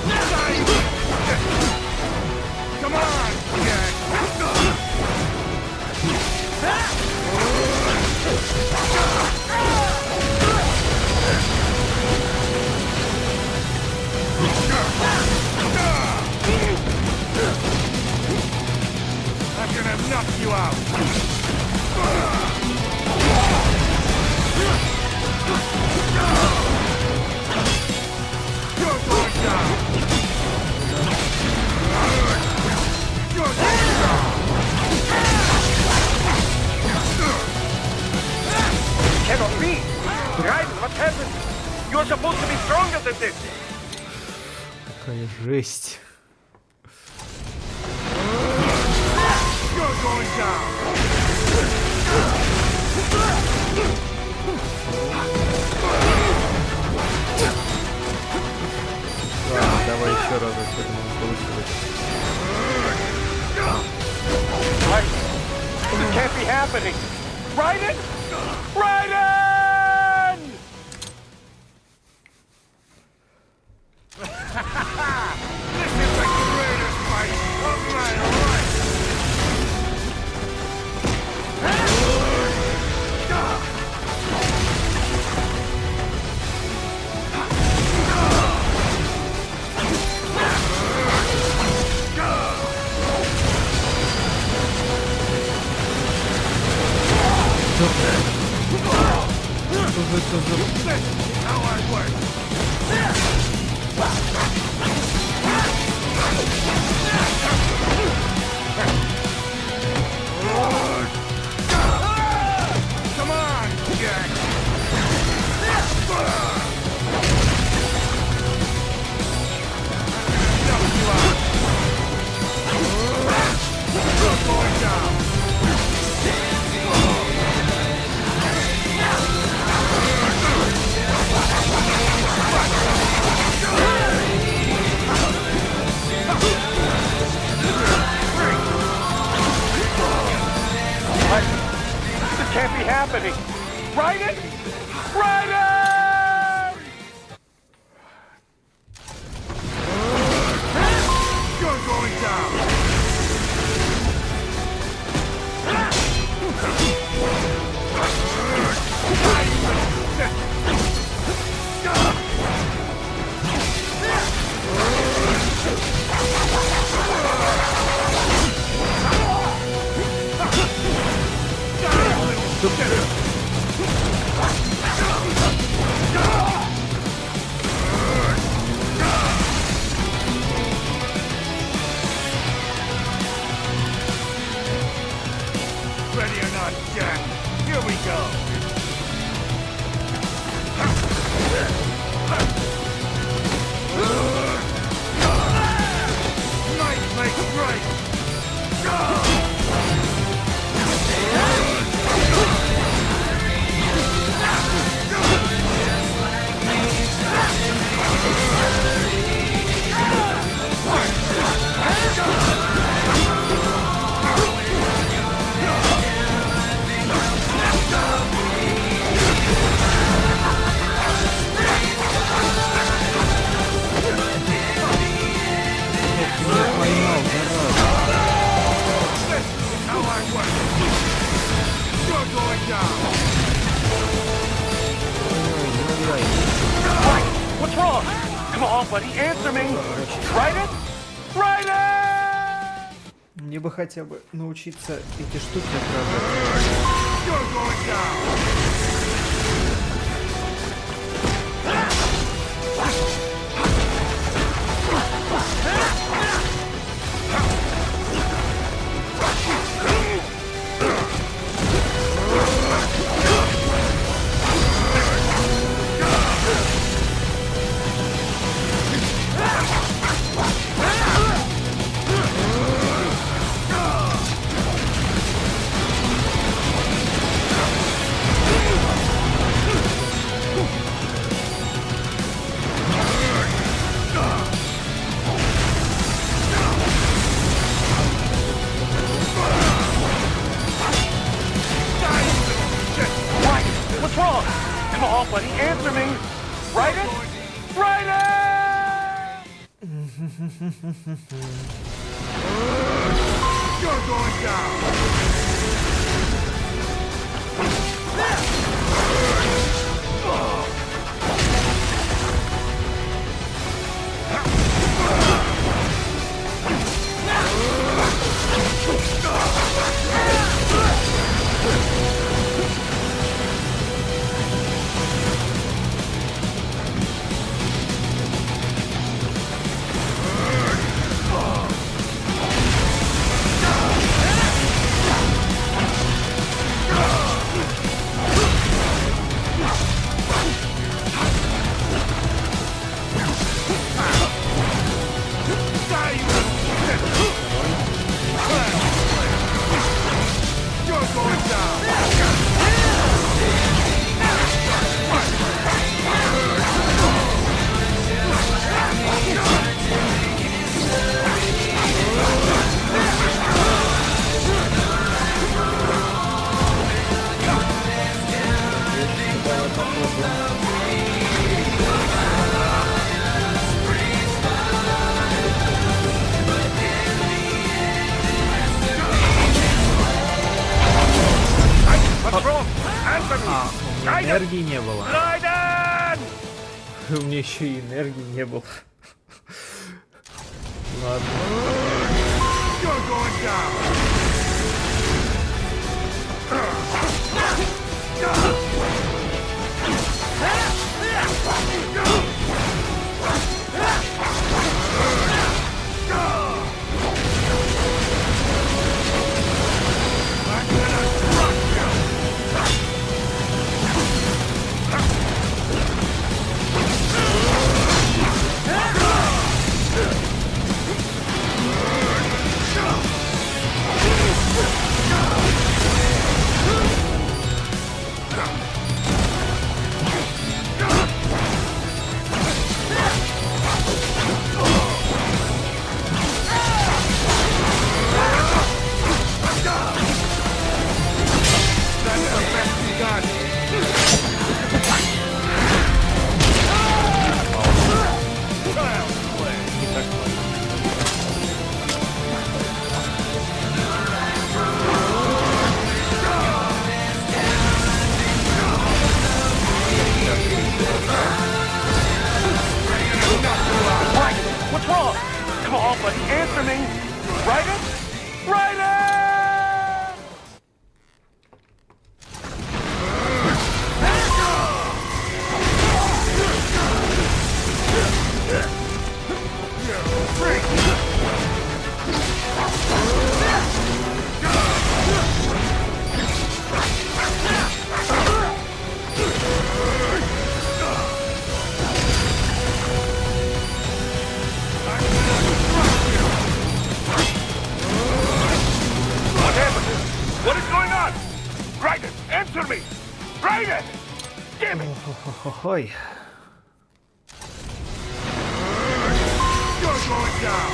Die, you little shit. Come on, Jack. I'm gonna knock you out. You're going down. You're going down. Cannot be! Raiden, what happened? You're supposed to be stronger than this! Какая жесть. You're going down. Ладно, давай еще разок, чтобы не получилось. Raiden! This can't be happening! Raiden! Raiden! This is the greatest fight of my life. How I work. Come on, Jack. Knock you out. You're going down. Come on, buddy, answer me. Write it? Write it! Мне бы хотя бы научиться эти штуки отражать. You're going down! What's wrong? Come on, buddy, answer me. Write it? Write it! You're going down! Энергии не было. У меня еще и энергии не было. Ладно. What's wrong? Come on, buddy, answer me. Write it? Write it! What is going on? Write it! Answer me! Write it! Damn it! Ой. You're going down!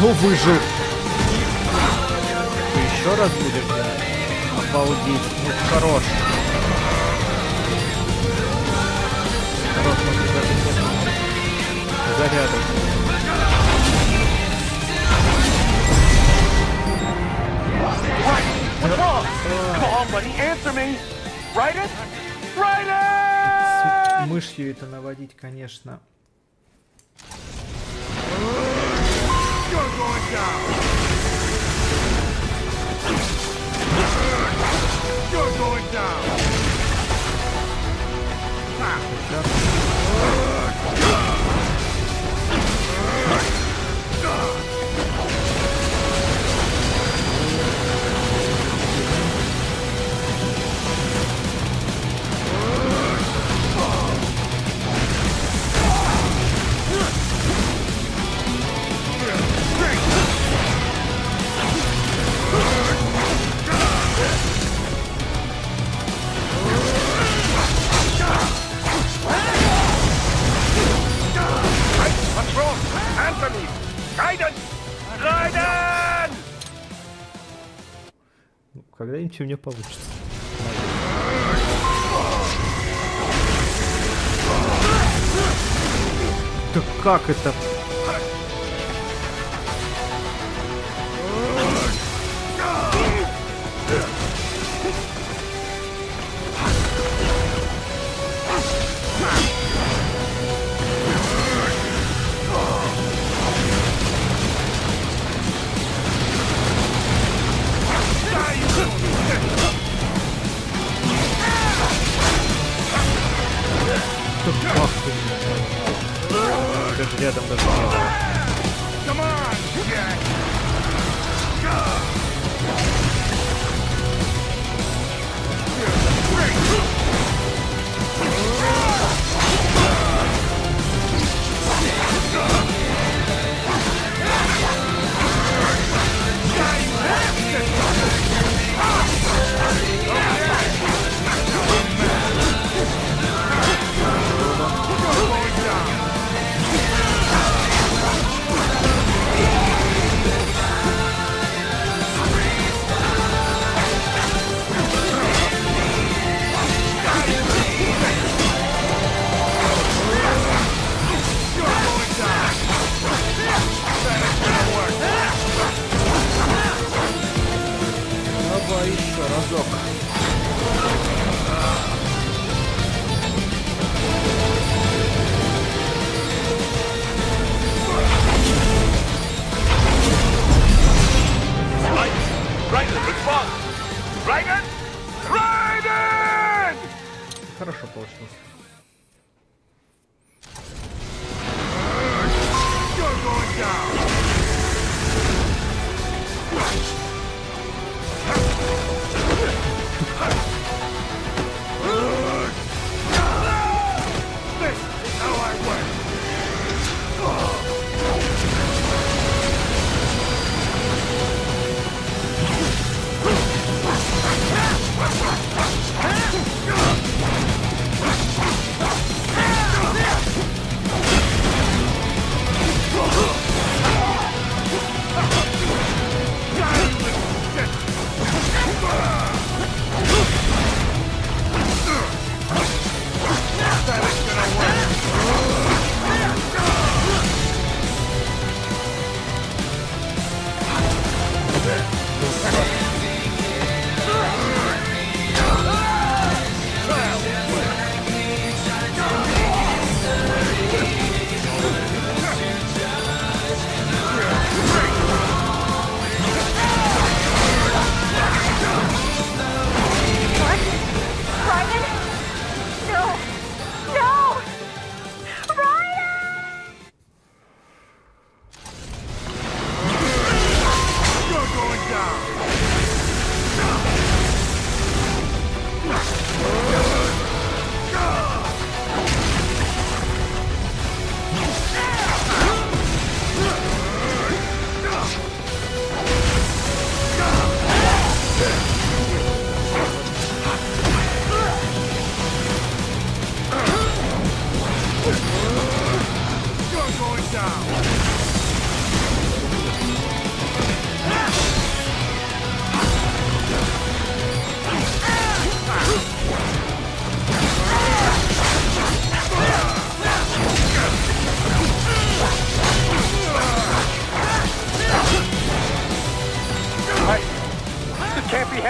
Ну, выжил. Ты еще раз будешь делать? Обалдеть. Ну, хорош. Хорош, но даже нет зарядов. What's wrong? Come on, buddy, answer me. Raiden? Raiden! Мышью это наводить, конечно. You're going down! You're going down! What's wrong? Answer me! Raiden! Raiden! Когда-нибудь у меня получится. Да как это? Даже рядом даже.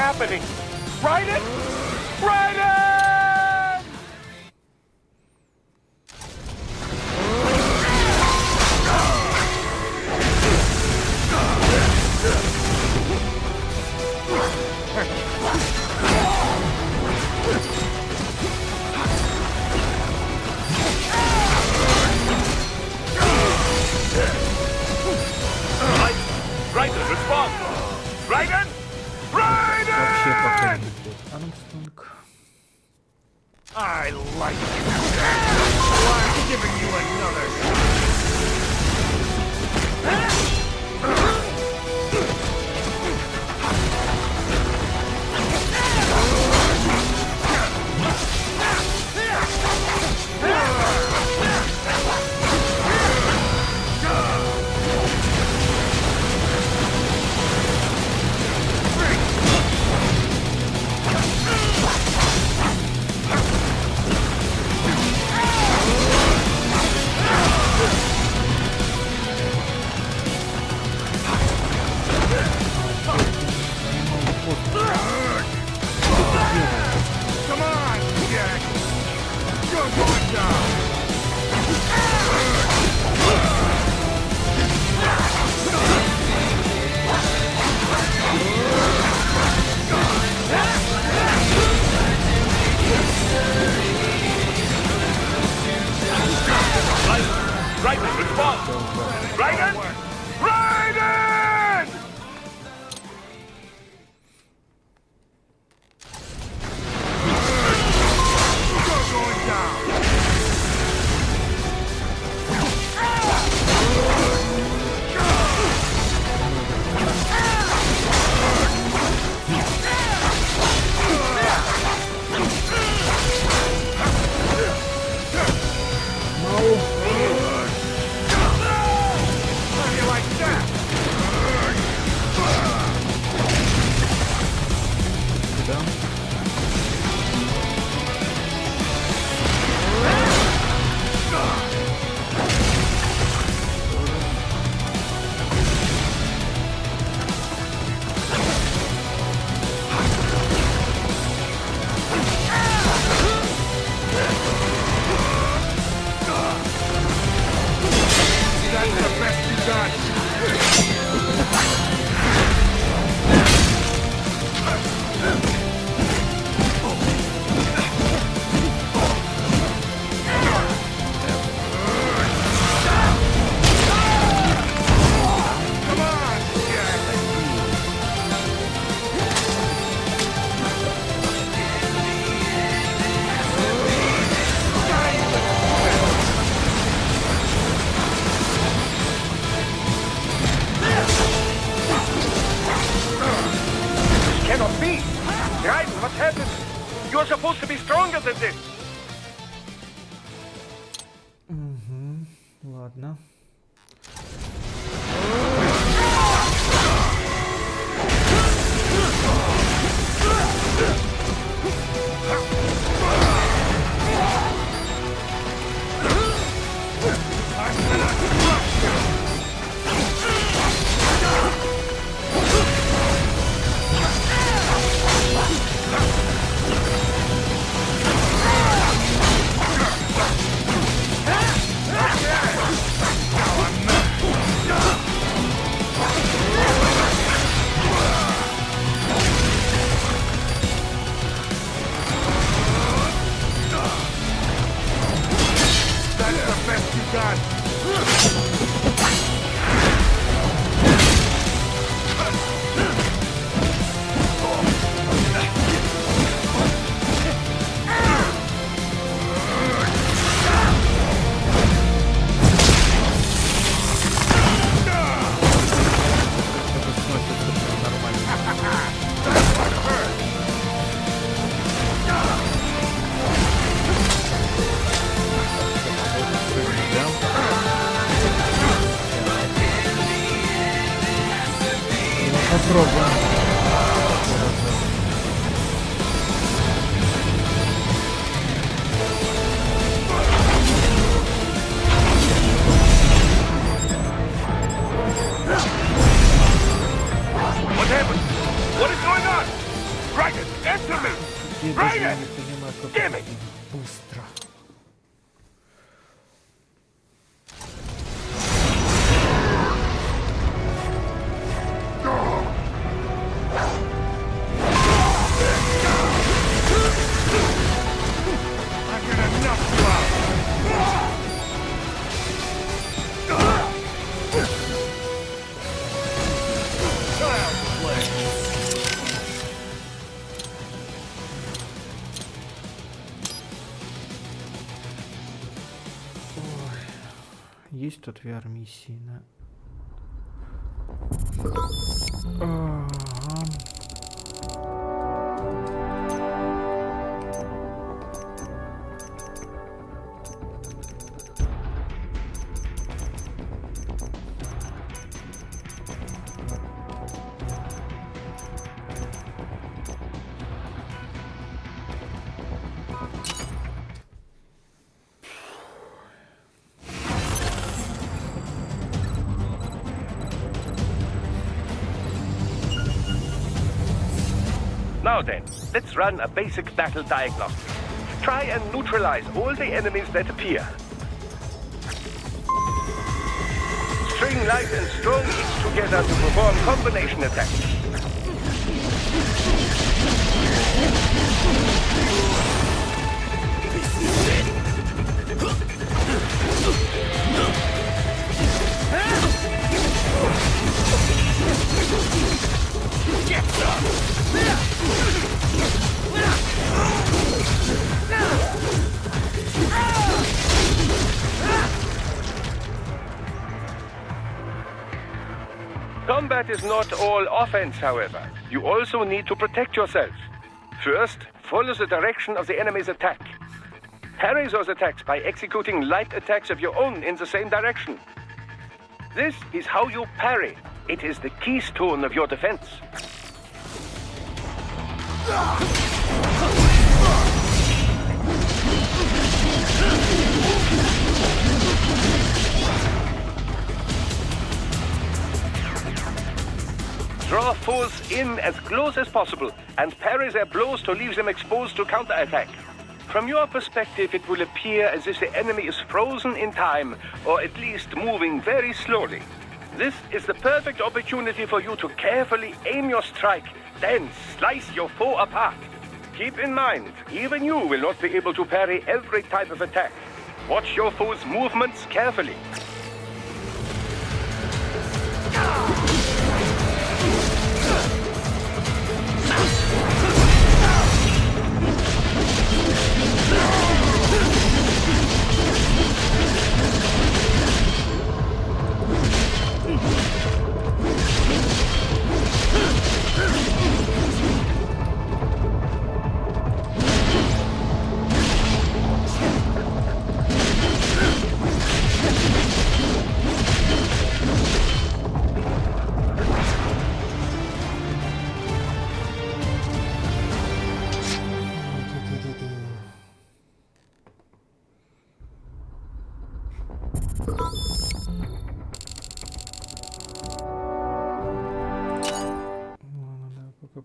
happening? Raiden? Raiden! Raiden, respond! Raiden! Вообще пока Raiden! не идет. Армстронг. I like you. Well, I'm giving you another shot. Come on, Jack. You're going down. Raiden, respond! Raiden! Raiden! You're going down. How do you like that? That's the best you got. Come on, Jack. Cannot be! Raiden, what happened? You're supposed to be stronger than this! Ладно. That's the best you got. Это сносится прям нормально. Попробуем. What happened? What is going on? я даже не понимаю, как это быстро. Есть тут VR-миссии, да? Now then, let's run a basic battle diagnostic. Try and neutralize all the enemies that appear. String light and strong each together to perform combination attacks. Get some! Combat is not all offense, however. You also need to protect yourself. First, follow the direction of the enemy's attack. Parry those attacks by executing light attacks of your own in the same direction. This is how you parry. It is the keystone of your defense. Draw foes in as close as possible and parry their blows to leave them exposed to counterattack. From your perspective, it will appear as if the enemy is frozen in time, or at least moving very slowly. This is the perfect opportunity for you to carefully aim your strike, then slice your foe apart. Keep in mind, even you will not be able to parry every type of attack. Watch your foe's movements carefully.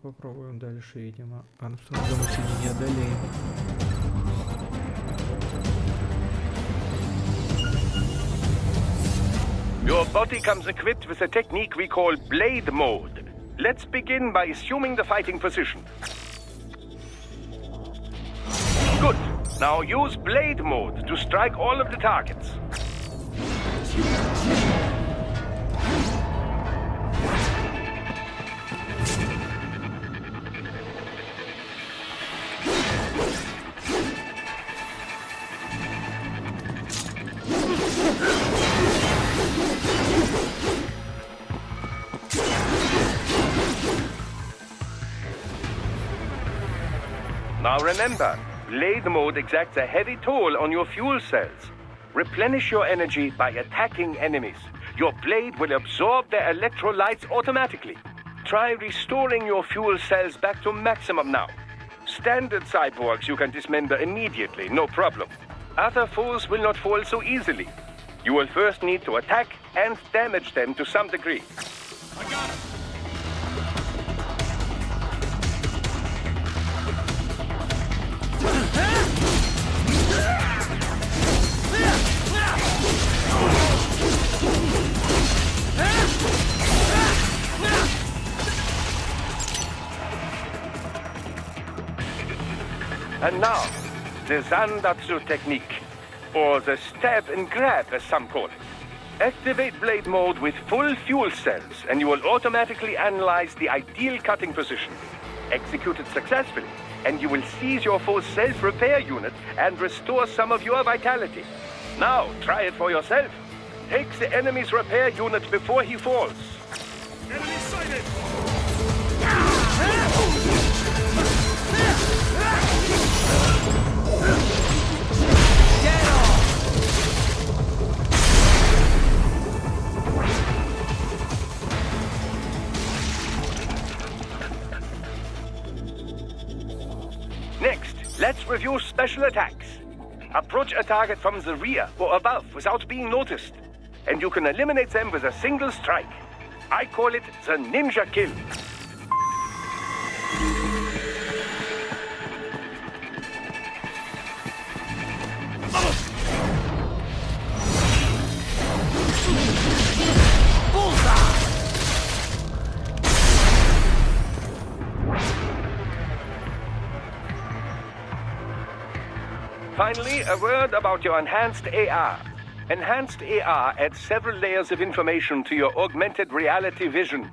Попробуем дальше, видимо. Армстронга мы сегодня не одолеем. Your body comes equipped with a technique we call blade mode. Let's begin by assuming the fighting position. Good. Now use blade mode to strike all of the targets. Now remember, blade mode exacts a heavy toll on your fuel cells. Replenish your energy by attacking enemies. Your blade will absorb their electrolytes automatically. Try restoring your fuel cells back to maximum now. Standard cyborgs you can dismember immediately, no problem. Other foes will not fall so easily. You will first need to attack and damage them to some degree. I got him. And now, the Zandatsu technique, or the stab and grab as some call it. Activate blade mode with full fuel cells, and you will automatically analyze the ideal cutting position. Execute it successfully, and you will seize your foe's self-repair unit and restore some of your vitality. Now, try it for yourself. Take the enemy's repair unit before he falls. Enemy sighted! Next, let's review special attacks. Approach a target from the rear or above without being noticed, and you can eliminate them with a single strike. I call it the ninja kill. Finally, a word about your enhanced AR. Enhanced AR adds several layers of information to your augmented reality vision.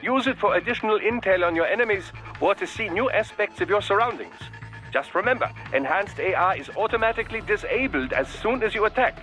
Use it for additional intel on your enemies or to see new aspects of your surroundings. Just remember, enhanced AR is automatically disabled as soon as you attack.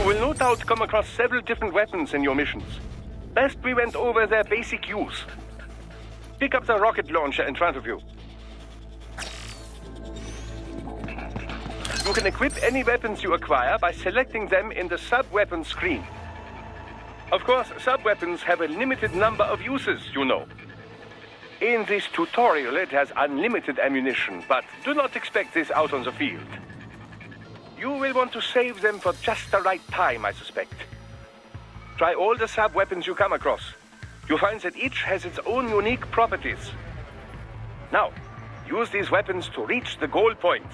No doubt come across several different weapons in your missions. Best we went over their basic use. Pick up the rocket launcher in front of you. You can equip any weapons you acquire by selecting them in the sub-weapon screen. Of course, sub-weapons have a limited number of uses, you know. In this tutorial, it has unlimited ammunition, but do not expect this out on the field. You will want to save them for just the right time, I suspect. Try all the sub-weapons you come across. You'll find that each has its own unique properties. Now, use these weapons to reach the goal point.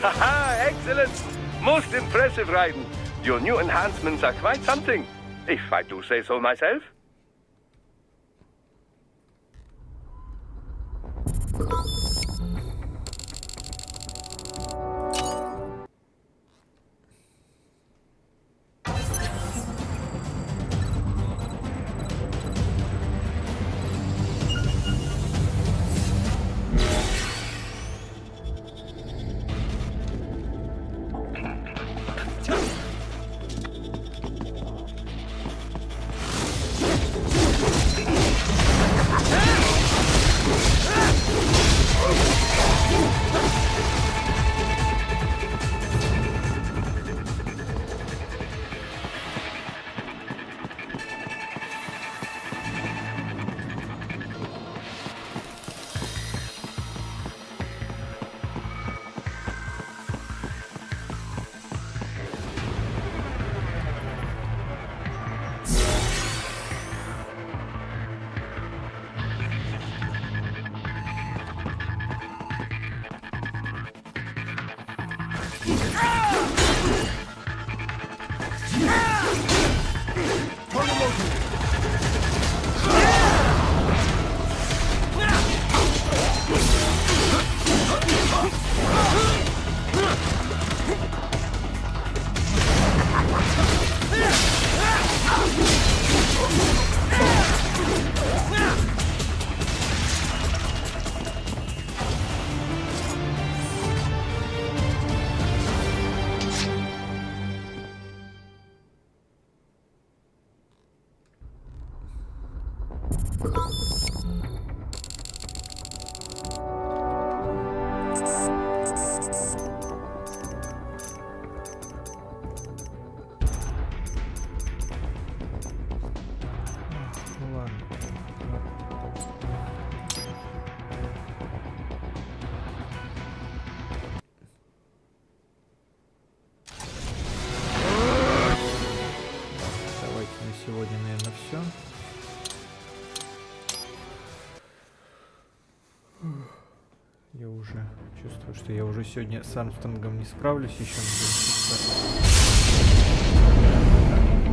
Haha, excellent! Most impressive, Raiden. Your new enhancements are quite something, if I do say so myself. Сегодня, наверное, все. Я уже чувствую, что я уже сегодня с Армстронгом не справлюсь. Еще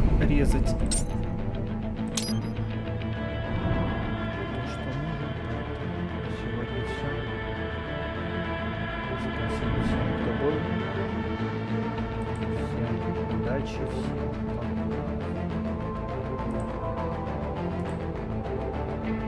надо резать. Сегодня все. Спасибо всем, кто был. Всем удачи.